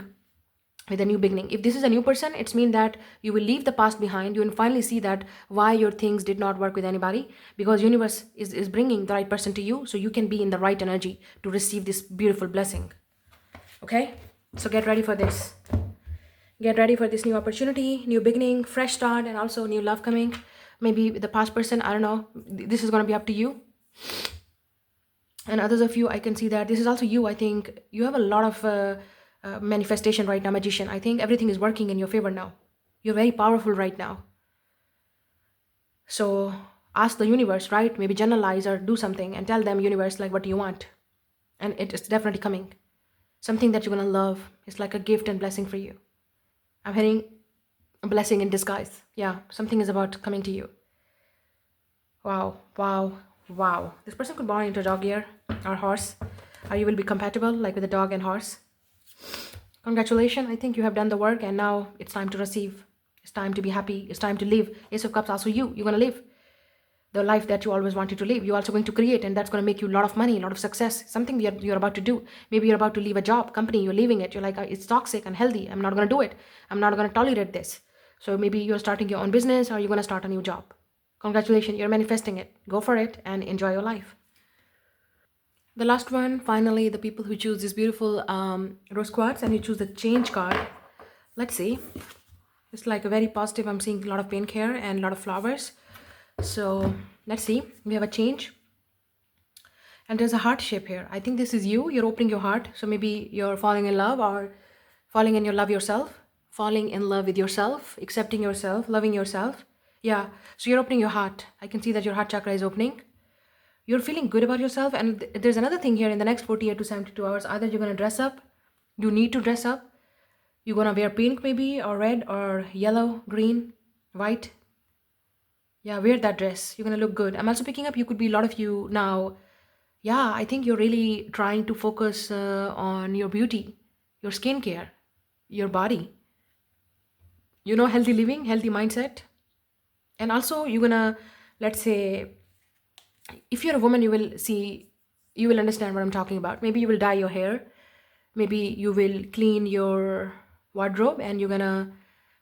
S1: with a new beginning. If this is a new person, it's mean that you will leave the past behind. You will finally see that why your things did not work with anybody, because universe is bringing the right person to you, so you can be in the right energy to receive this beautiful blessing. Okay, so get ready for this. Get ready for this new opportunity, new beginning, fresh start, and also new love coming. Maybe the past person, I don't know, this is going to be up to you. And others of you, I can see that this is also you. I think you have a lot of manifestation right now, magician. I think everything is working in your favor now. You're very powerful right now. So ask the universe, right? Maybe generalize or do something and tell them, universe, like, what do you want? And it's definitely coming. Something that you're going to love. It's like a gift and blessing for you. I'm hearing a blessing in disguise. Yeah, something is about coming to you. Wow, wow, wow. This person could born into a dog ear or horse, or you will be compatible like with a dog and horse. Congratulations, I think you have done the work, and now it's time to receive. It's time to be happy. It's time to live. Ace of Cups, also you. You're going to live the life that you always wanted to live. You're also going to create, and that's going to make you a lot of money, a lot of success. Something you're about to do. Maybe you're about to leave a job, company, you're leaving it. You're like, it's toxic, unhealthy. I'm not going to do it. I'm not going to tolerate this. So maybe you're starting your own business, or you're going to start a new job. Congratulations, you're manifesting it. Go for it and enjoy your life. The last one, finally, the people who choose this beautiful rose quartz and you choose the change card. Let's see. It's like a very positive. I'm seeing a lot of pink here and a lot of flowers. So let's see. We have a change. And there's a heart shape here. I think this is you. You're opening your heart. So maybe you're falling in love, or falling in your love yourself. Falling in love with yourself. Accepting yourself. Loving yourself. Yeah. So you're opening your heart. I can see that your heart chakra is opening. You're feeling good about yourself. And there's another thing here in the next 48 to 72 hours. Either you're going to dress up. You need to dress up. You're going to wear pink maybe, or red, or yellow, green, white. Yeah, wear that dress. You're going to look good. I'm also picking up, you could be a lot of you now. Yeah, I think you're really trying to focus on your beauty, your skincare, your body. Healthy living, healthy mindset. And also you're going to, let's say, if you're a woman, you will understand what I'm talking about. Maybe you will dye your hair. Maybe you will clean your wardrobe, and you're gonna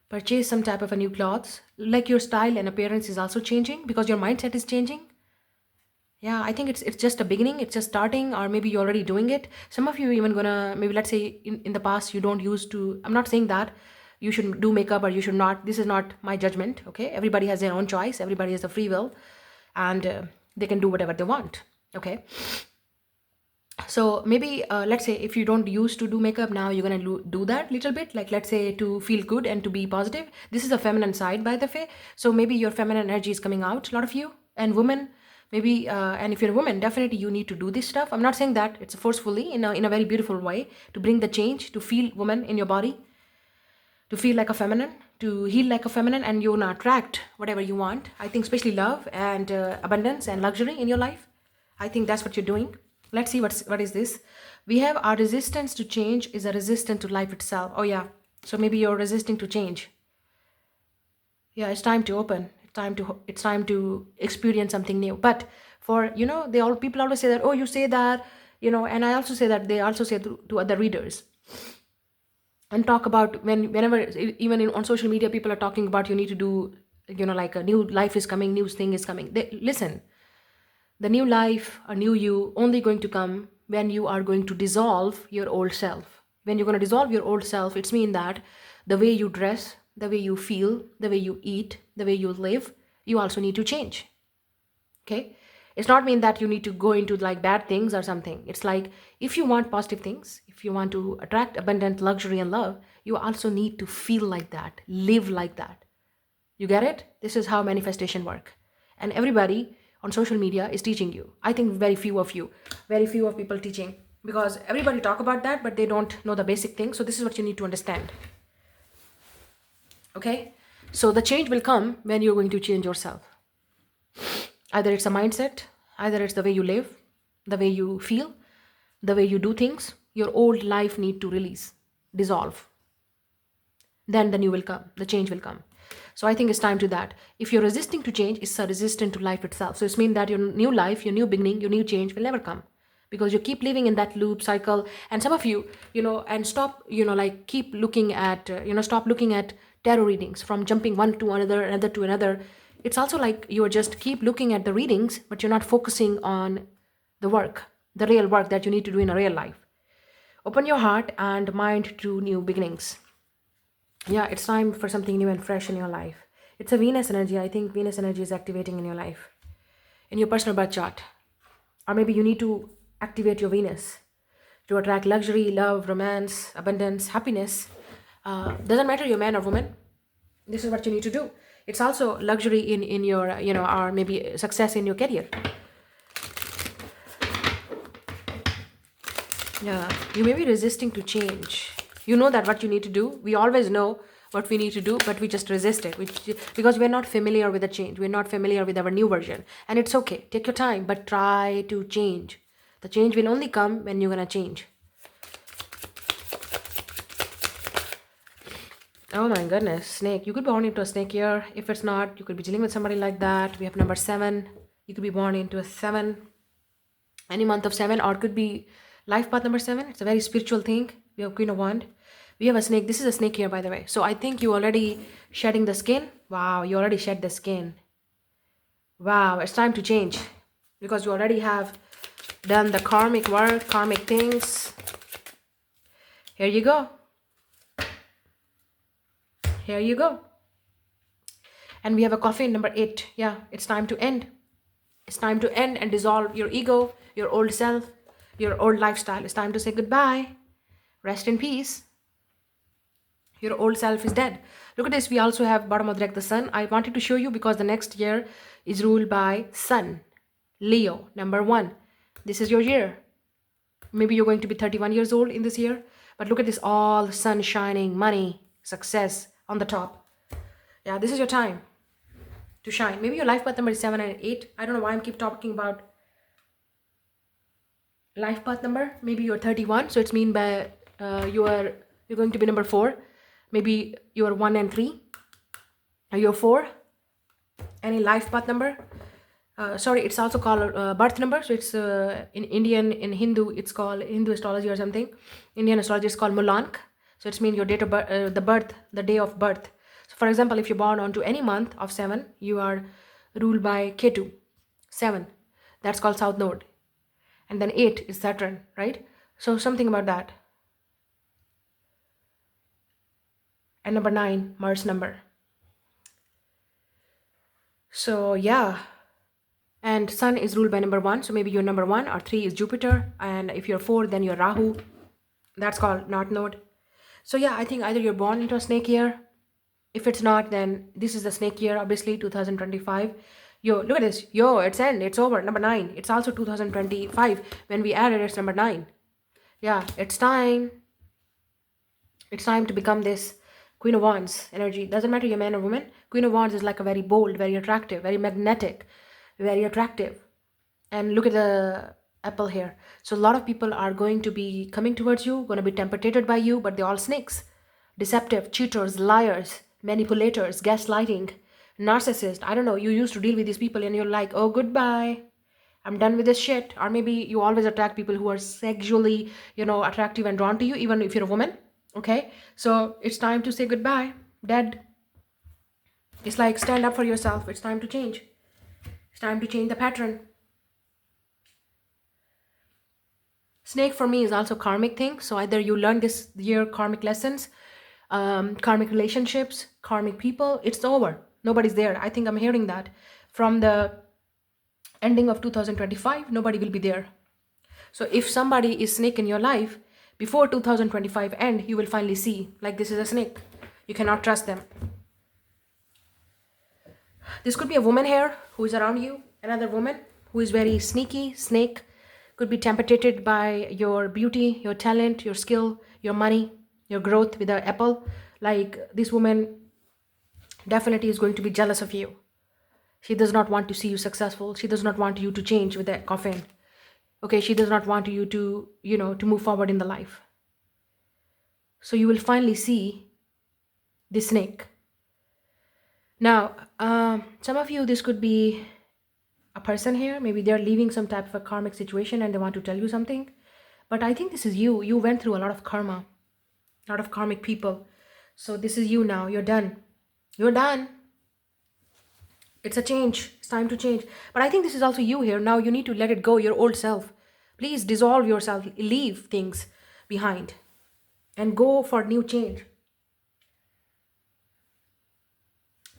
S1: purchase some type of a new clothes. Like your style and appearance is also changing because your mindset is changing. Yeah, I think it's just a beginning. It's just starting, or maybe you're already doing it. Some of you even gonna, maybe let's say in the past you don't used to. I'm not saying that you should do makeup or you should not. This is not my judgment. Okay, everybody has their own choice. Everybody has a free will, and they can do whatever they want. Okay. So maybe let's say if you don't used to do makeup, now you're going to do that little bit, like let's say to feel good and to be positive. This is a feminine side, by the way. So maybe your feminine energy is coming out, a lot of you. And women, maybe, and if you're a woman, definitely you need to do this stuff. I'm not saying that it's forcefully, in a very beautiful way, to bring the change, to feel woman in your body, to feel like a feminine, to heal like a feminine, and you're going to attract whatever you want. I think especially love and abundance and luxury in your life. I think that's what you're doing. Let's see what is this. We have our resistance to change is a resistance to life itself. Oh yeah. So maybe you're resisting to change. Yeah, it's time to open. It's time to experience something new. But for people always say that, oh, you say that, and I also say that, they also say to other readers. And talk about whenever, even on social media, people are talking about you need to do, like a new life is coming, new thing is coming. Listen. The new life, a new you, only going to come when you are going to dissolve your old self. When you're going to dissolve your old self, it's mean that the way you dress, the way you feel, the way you eat, the way you live, you also need to change. Okay? It's not mean that you need to go into like bad things or something. It's like if you want positive things, if you want to attract abundant luxury and love, you also need to feel like that, live like that. You get it? This is how manifestation work. And everybody on social media is teaching you. I think very few of people teaching, because everybody talk about that, but they don't know the basic thing. So this is what you need to understand. Okay? So the change will come when you're going to change yourself. Either it's a mindset, either it's the way you live, the way you feel, the way you do things. Your old life need to release, dissolve. Then the new will come, the change will come. So I think it's time to that. If you're resisting to change, it's a resistance to life itself. So it's mean that your new life, your new beginning, your new change will never come. because you keep living in that loop cycle. And some of you, and stop, like keep looking at, stop looking at tarot readings from jumping one to another to another. It's also like you're just keep looking at the readings, but you're not focusing on the work, the real work that you need to do in a real life. Open your heart and mind to new beginnings. Yeah, it's time for something new and fresh in your life. It's a Venus energy. I think Venus energy is activating in your life, in your personal birth chart. Or maybe you need to activate your Venus to attract luxury, love, romance, abundance, happiness. Doesn't matter you're man or woman. This is what you need to do. It's also luxury in your, or maybe success in your career. Yeah, you may be resisting to change. You know that what you need to do. We always know what we need to do, but we just resist it because we're not familiar with the change. We're not familiar with our new version. And it's okay. Take your time, but try to change. The change will only come when you're going to change. Oh my goodness, snake. You could be born into a snake year. If it's not, you could be dealing with somebody like that. We have number 7. You could be born into a 7. Any month of 7, or it could be life path number 7. It's a very spiritual thing. We have Queen of Wand. We have a snake. This is a snake here, by the way. So I think you already shedding the skin. Wow, you already shed the skin. Wow, it's time to change because you already have done the karmic work, karmic things. Here you go. Here you go. And we have a coffin number 8. Yeah, it's time to end. It's time to end and dissolve your ego, your old self, your old lifestyle. It's time to say goodbye. Rest in peace. Your old self is dead. Look at this. We also have bottom of the deck, the sun. I wanted to show you because the next year is ruled by sun. Leo, number 1. This is your year. Maybe you're going to be 31 years old in this year. But look at this. All sun shining, money, success on the top. Yeah, this is your time to shine. Maybe your life path number is 7 and 8. I don't know why I'm keep talking about life path number. Maybe you're 31. So it's mean by you're going to be number 4. Maybe you're 1 and 3. Or you're 4. Any life path number. Sorry, it's also called birth number. So it's in Indian, in Hindu, it's called Hindu astrology or something. Indian astrology is called Mulank. So it's mean your date of birth, the day of birth. So for example, if you're born onto any month of 7, you are ruled by Ketu, 7. That's called South Node. And then 8 is Saturn, right? So something about that. And number 9, Mars number. So yeah. And sun is ruled by number 1. So maybe you're number 1, or 3 is Jupiter. And if you're 4, then you're Rahu. That's called North Node. So yeah, I think either you're born into a snake year. If it's not, then this is the snake year, obviously, 2025. Yo, look at this. Yo, it's end. It's over. Number 9. It's also 2025. When we add it, it's number 9. Yeah, it's time. It's time to become this Queen of Wands energy. Doesn't matter you're man or woman. Queen of Wands is like a very bold, very attractive, very magnetic, very attractive. And look at the apple here. So a lot of people are going to be coming towards you, going to be tempted by you, but they're all snakes. Deceptive, cheaters, liars, manipulators, gaslighting, narcissist. I don't know, you used to deal with these people and you're like, oh, goodbye, I'm done with this shit. Or maybe you always attract people who are sexually, attractive and drawn to you, even if you're a woman. Okay, so it's time to say goodbye. Dead. It's like stand up for yourself. It's time to change. It's time to change the pattern. Snake for me is also karmic thing. So either you learn this year karmic lessons, karmic relationships, karmic people. It's over. Nobody's there. I think I'm hearing that from the ending of 2025. Nobody will be there. So if somebody is snake in your life, before 2025 end, you will finally see, like, this is a snake. You cannot trust them. This could be a woman here who is around you. Another woman who is very sneaky, snake. Could be tempted by your beauty, your talent, your skill, your money, your growth with the apple. Like, this woman definitely is going to be jealous of you. She does not want to see you successful. She does not want you to change with the coffin. Okay, she does not want you to, to move forward in the life. So you will finally see this snake. Now, some of you, this could be a person here. Maybe they're leaving some type of a karmic situation and they want to tell you something. But I think this is you. You went through a lot of karma, a lot of karmic people. So this is you now. You're done. You're done. It's a change. It's time to change. But I think this is also you here. Now you need to let it go, your old self. Please dissolve yourself. Leave things behind and go for new change.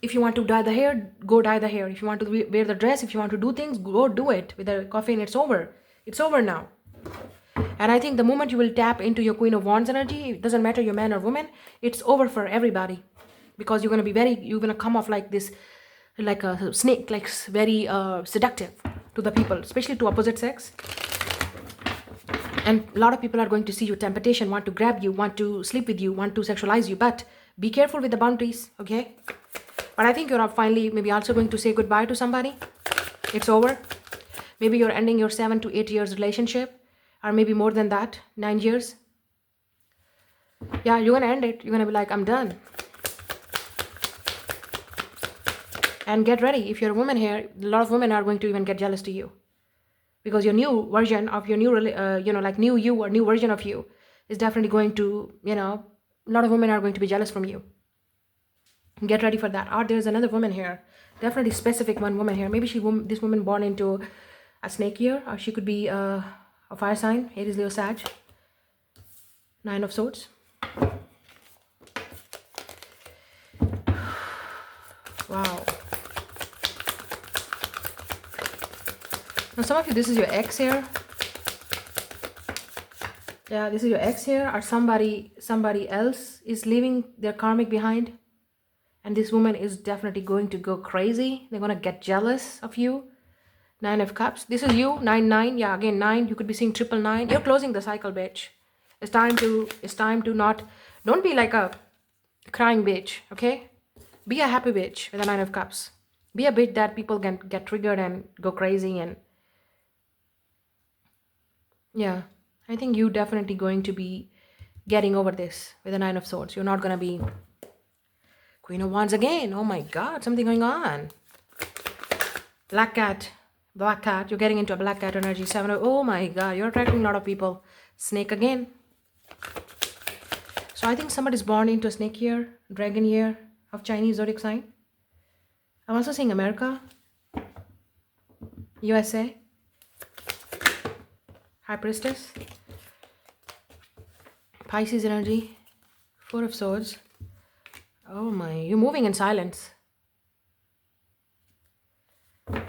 S1: If you want to dye the hair, go dye the hair. If you want to wear the dress, if you want to do things, go do it. With the caffeine, it's over. It's over now. And I think the moment you will tap into your Queen of Wands energy, it doesn't matter you're man or woman, it's over for everybody. Because you're going to be you're going to come off like this, like a snake, like very seductive to the people, especially to opposite sex. And a lot of people are going to see your temptation, want to grab you, want to sleep with you, want to sexualize you. But be careful with the boundaries, okay? But I think you're finally maybe also going to say goodbye to somebody. It's over. Maybe you're ending your 7 to 8 years relationship, or maybe more than that, 9 years. Yeah, you're going to end it. You're going to be like, I'm done. And get ready. If you're a woman here, a lot of women are going to even get jealous to you. Because your new version of your new, like new you or new version of you is definitely going to, a lot of women are going to be jealous from you. Get ready for that. Or there's another woman here. Definitely specific one woman here. Maybe this woman born into a snake year, or she could be a fire sign. Aries, Leo, Sag. 9 of Swords. Wow. Now some of you, this is your ex here. Yeah, this is your ex here, or somebody else is leaving their karmic behind. And this woman is definitely going to go crazy. They're going to get jealous of you. 9 of Cups. This is you. 9. Yeah, again, 9. You could be seeing 999. You're closing the cycle, bitch. It's time to not... Don't be like a crying bitch, okay? Be a happy bitch with a 9 of Cups. Be a bitch that people can get triggered and go crazy and... Yeah. I think you definitely going to be getting over this with a 9 of Swords. You're not going to be... Queen of Wands again. Oh my God, something going on. Black cat. You're getting into a black cat energy. 7 of... Oh my God, you're attracting a lot of people. Snake again. So I think somebody's born into a snake year, dragon year of Chinese zodiac sign. I'm also seeing America, USA, High Priestess, Pisces energy, 4 of Swords. Oh my, you're moving in silence.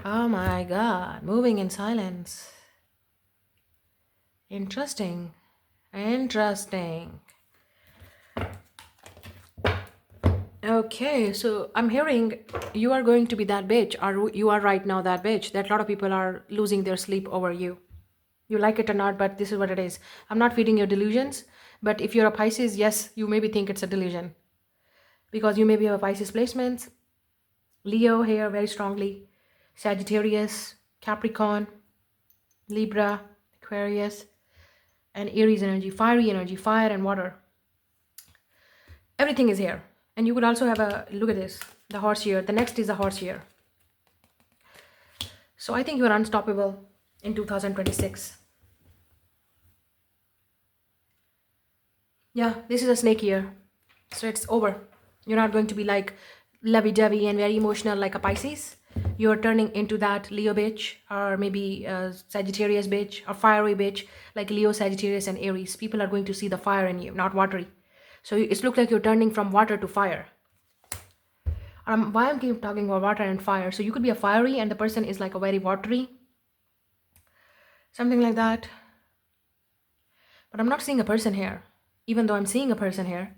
S1: Oh my God, moving in silence. Interesting. Okay, so I'm hearing you are going to be that bitch, or you are right now that bitch, that a lot of people are losing their sleep over you. You like it or not, but this is what it is. I'm not feeding your delusions, but if you're a Pisces, yes, you maybe think it's a delusion. Because you maybe have a Pisces placements, Leo here very strongly, Sagittarius, Capricorn, Libra, Aquarius, and Aries energy, fiery energy, fire and water. Everything is here. And you could also have a, look at this, the horse here. The next is the horse here. So I think you're unstoppable in 2026. Yeah, this is a snake year. So it's over. You're not going to be like lovey-dovey and very emotional like a Pisces. You're turning into that Leo bitch, or maybe a Sagittarius bitch, or fiery bitch, like Leo, Sagittarius, and Aries. People are going to see the fire in you, not watery. So it looks like you're turning from water to fire. Why I'm keep talking about water and fire? So you could be a fiery and the person is like a very watery. Something like that. But I'm not seeing a person here. Even though I'm seeing a person here.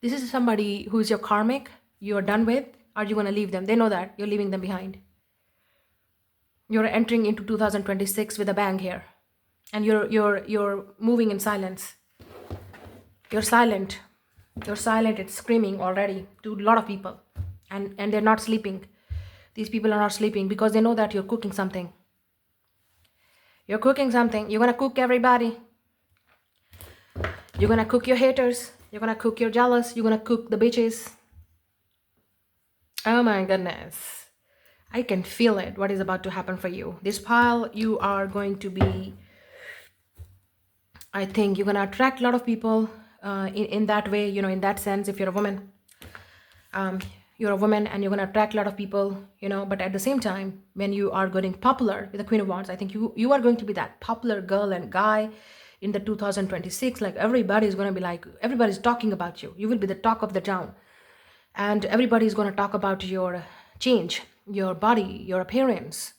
S1: This is somebody who's your karmic, you're done with, or you're going to leave them. They know that. You're leaving them behind. You're entering into 2026 with a bang here. And you're moving in silence. You're silent. You're silent. It's screaming already to a lot of people. And they're not sleeping. These people are not sleeping because they know that you're cooking something. You're cooking something. You're going to cook everybody. You're going to cook your haters. You're going to cook your jealous. You're going to cook the bitches. Oh my goodness. I can feel it, what is about to happen for you. This pile, you are going to be, I think you're going to attract a lot of people in that way, in that sense. If you're a woman, um, you're a woman and you're going to attract a lot of people, but at the same time, when you are getting popular with the Queen of Wands, I think you are going to be that popular girl and guy in the 2026. Like everybody's going to be like, everybody's talking about you. You will be the talk of the town. And everybody's going to talk about your change, your body, your appearance,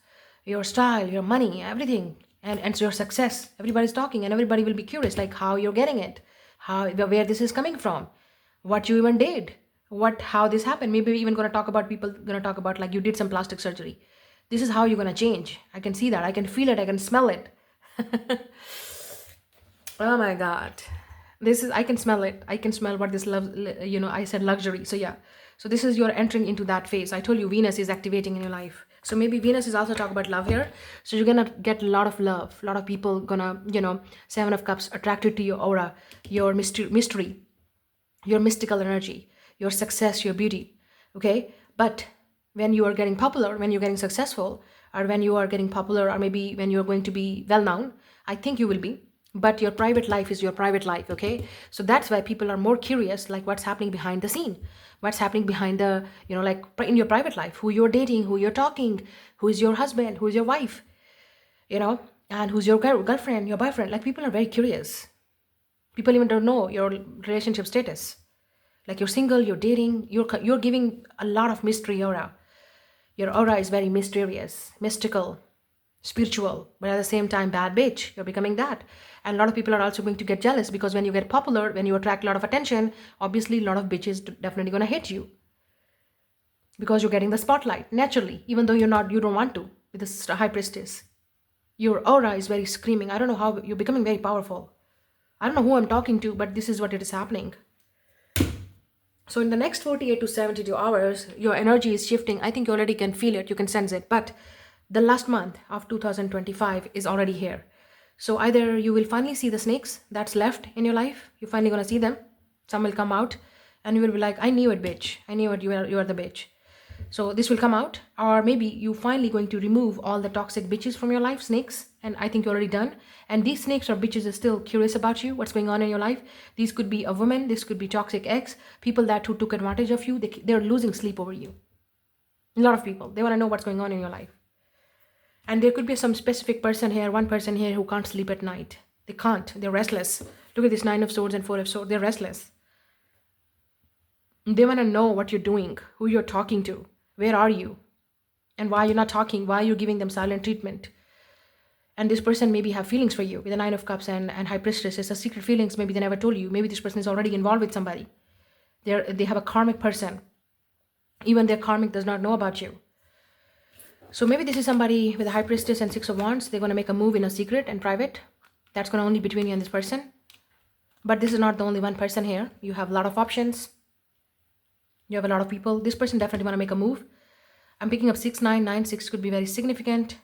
S1: your style, your money, everything, and your success. Everybody's talking and everybody will be curious, like how you're getting it, where this is coming from, what you even did, how this happened. Maybe even going to talk about, people going to talk about like you did some plastic surgery. This is how you're going to change. I can see that. I can feel it. I can smell it. Oh my God. This is, I can smell it. I can smell what this love, I said luxury. So yeah. So this is, you're entering into that phase. I told you Venus is activating in your life. So maybe Venus is also talking about love here. So you're going to get a lot of love. A lot of people gonna, Seven of Cups, attracted to your aura, your mystery, your mystical energy, your success, your beauty. Okay. But when you are getting popular, when you're getting successful, or when you are getting popular, or maybe when you're going to be well known, I think you will be. But your private life is your private life, okay? So that's why people are more curious, like what's happening behind the scene, what's happening behind the, like in your private life, who you're dating, who you're talking, who is your husband, who is your wife, and who's your girlfriend, your boyfriend. Like people are very curious. People even don't know your relationship status. Like you're single, you're dating, you're giving a lot of mystery aura. Your aura is very mysterious, mystical, spiritual, but at the same time, bad bitch. You're becoming that. And a lot of people are also going to get jealous because when you get popular, when you attract a lot of attention, obviously a lot of bitches definitely going to hate you because you're getting the spotlight naturally, even though you don't want to. With this high priestess, your aura is very screaming. I don't know how you're becoming very powerful. I don't know who I'm talking to, but this is what it is happening. So in the next 48 to 72 hours, your energy is shifting. I think you already can feel it, you can sense it, but the last month of 2025 is already here. So either you will finally see the snakes that's left in your life, you're finally going to see them, some will come out, and you will be like, I knew it, bitch. I knew it, you are the bitch. So this will come out, or maybe you finally going to remove all the toxic bitches from your life, snakes, and I think you're already done. And these snakes or bitches are still curious about you, what's going on in your life. These could be a woman, this could be toxic ex, people who took advantage of you, they're losing sleep over you. A lot of people, they want to know what's going on in your life. And there could be some specific person here, one person here who can't sleep at night. They can't, they're restless. Look at this 9 of Swords and 4 of Swords, they're restless. They want to know what you're doing, who you're talking to, where are you, and why you're not talking, why you're giving them silent treatment. And this person maybe have feelings for you with the 9 of Cups and High Priestess. It's a secret feelings, maybe they never told you. Maybe this person is already involved with somebody. They have a karmic person. Even their karmic does not know about you. So maybe this is somebody with a High Priestess and 6 of Wands. They're going to make a move in a secret and private. That's going to only be between you and this person. But this is not the only one person here. You have a lot of options. You have a lot of people. This person definitely want to make a move. I'm picking up 6, 9, 9. 6 could be very significant.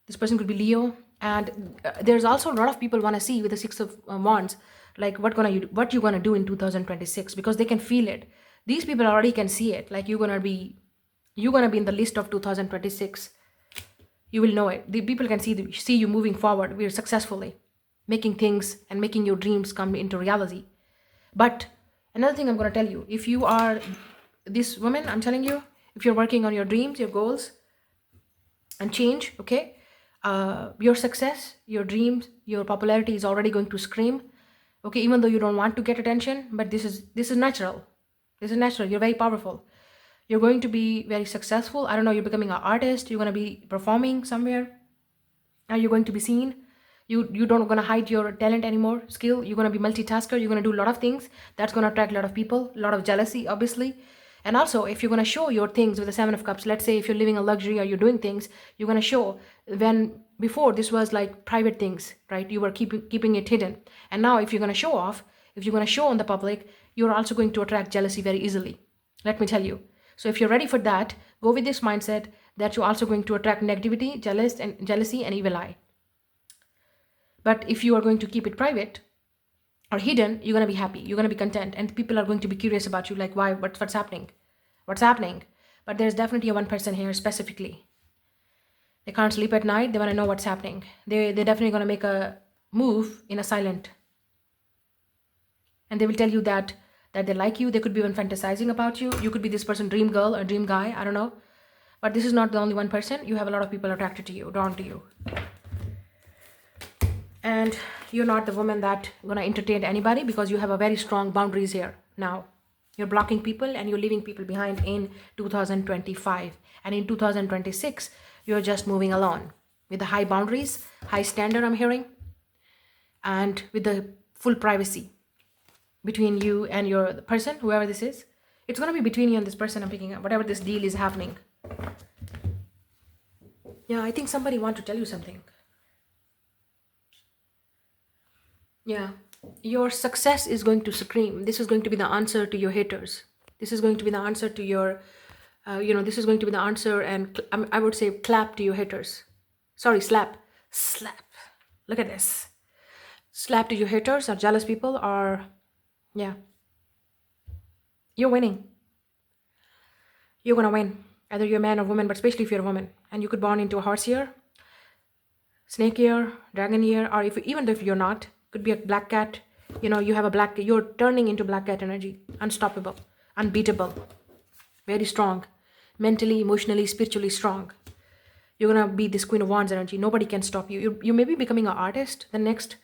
S1: This person could be Leo. And there's also a lot of people want to see with the 6 of Wands, like what you gonna do in 2026, because they can feel it. These people already can see it. Like you're gonna be in the list of 2026. You will know it. The people can see you moving forward. We're successfully making things and making your dreams come into reality. But another thing I'm going to tell you, if you are this woman, I'm telling you, if you're working on your dreams, your goals, and change, okay, your success, your dreams, your popularity is already going to scream, okay, even though you don't want to get attention, but this is natural. This is natural. You're very powerful. You're going to be very successful. I don't know, you're becoming an artist. You're going to be performing somewhere. Are you going to be seen? You don't going to hide your talent anymore, skill. You're going to be multitasker. You're going to do a lot of things. That's going to attract a lot of people, a lot of jealousy, obviously. And also, if you're going to show your things with the 7 of Cups, let's say if you're living a luxury or you're doing things, you're going to show, when before this was like private things, right? You were keeping it hidden. And now if you're going to show off, if you're going to show on the public, you're also going to attract jealousy very easily. Let me tell you. So if you're ready for that, go with this mindset that you're also going to attract negativity, jealousy, and evil eye. But if you are going to keep it private or hidden, you're going to be happy. You're going to be content. And people are going to be curious about you, like, why? What's happening? What's happening? But there's definitely a one person here specifically. They can't sleep at night. They want to know what's happening. They're definitely going to make a move in a silent. And they will tell you that they like you. They could be even fantasizing about you. You could be this person, dream girl or dream guy. I don't know. But this is not the only one person. You have a lot of people attracted to you, drawn to you. And you're not the woman that going to entertain anybody because you have a very strong boundaries here now. You're blocking people and you're leaving people behind in 2025. And in 2026, you're just moving along with the high boundaries, high standard I'm hearing, and with the full privacy between you and your person, whoever this is. It's going to be between you and this person I'm picking up, whatever this deal is happening. Yeah, I think somebody wants to tell you something. Yeah, your success is going to scream. This is going to be the answer to your haters. This is going to be the answer to your, this is going to be the answer, and I would say clap to your haters. Sorry, slap. Slap. Look at this. Slap to your haters or jealous people or, yeah. You're winning. You're going to win. Either you're a man or woman, but especially if you're a woman. And you could born into a horse year, snake year, dragon year, or even if you're not, could be a black cat. You have a black, you're turning into black cat energy. Unstoppable, unbeatable, very strong, mentally, emotionally, spiritually strong. You're going to be this Queen of Wands energy. Nobody can stop you. You may be becoming an artist, the next,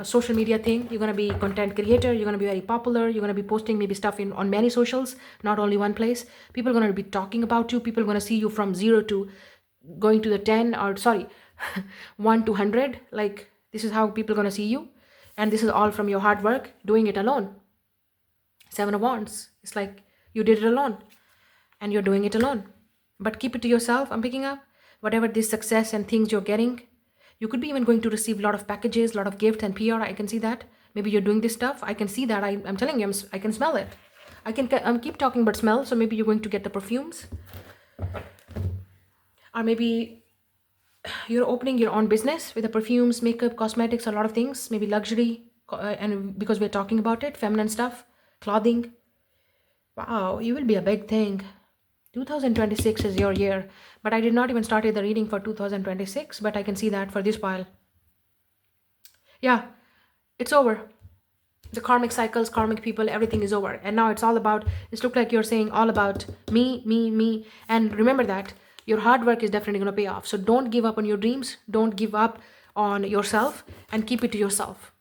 S1: social media thing. You're going to be content creator. You're going to be very popular. You're going to be posting maybe stuff on many socials, not only one place. People are going to be talking about you. People are going to see you from 0 to going to the 10 or 1 to 100. Like, this is how people are going to see you. And this is all from your hard work, doing it alone. 7 of Wands. It's like you did it alone. And you're doing it alone. But keep it to yourself. I'm picking up. Whatever this success and things you're getting. You could be even going to receive a lot of packages, a lot of gifts and PR. I can see that. Maybe you're doing this stuff. I can see that. I'm telling you, I can smell it. I keep talking about smell. So maybe you're going to get the perfumes. Or maybe you're opening your own business with the perfumes, makeup, cosmetics, a lot of things, maybe luxury, and because we're talking about it, feminine stuff, clothing. Wow, you will be a big thing. 2026 is your year, but I did not even start the reading for 2026, but I can see that for this pile. Yeah, it's over. The karmic cycles, karmic people, everything is over. And now it's all about, it's look like you're saying all about me, me, me. And remember that your hard work is definitely going to pay off. So don't give up on your dreams. Don't give up on yourself and keep it to yourself.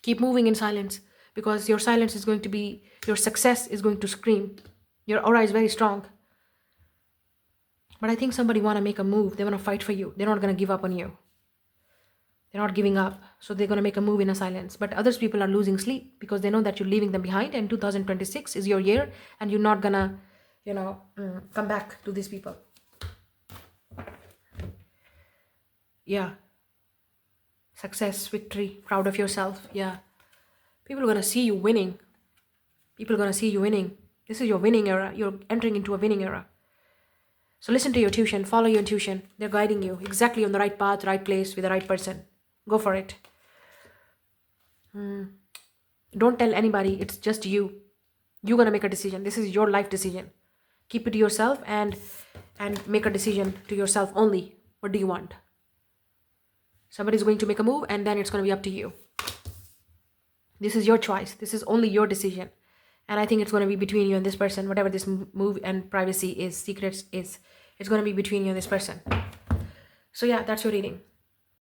S1: Keep moving in silence because your silence is going to be, your success is going to scream. Your aura is very strong. But I think somebody want to make a move. They want to fight for you. They're not going to give up on you. They're not giving up. So they're going to make a move in a silence. But others people are losing sleep because they know that you're leaving them behind. And 2026 is your year. And you're not going to, come back to these people. Yeah. Success, victory, proud of yourself. Yeah. People are going to see you winning. People are going to see you winning. This is your winning era. You're entering into a winning era. So listen to your intuition. Follow your intuition. They're guiding you exactly on the right path, right place, with the right person. Go for it. Don't tell anybody. It's just you. You're going to make a decision. This is your life decision. Keep it to yourself and make a decision to yourself only. What do you want? Somebody's going to make a move and then it's going to be up to you. This is your choice. This is only your decision. And I think it's going to be between you and this person. Whatever this move and privacy is, secrets is, it's going to be between you and this person. So yeah, that's your reading.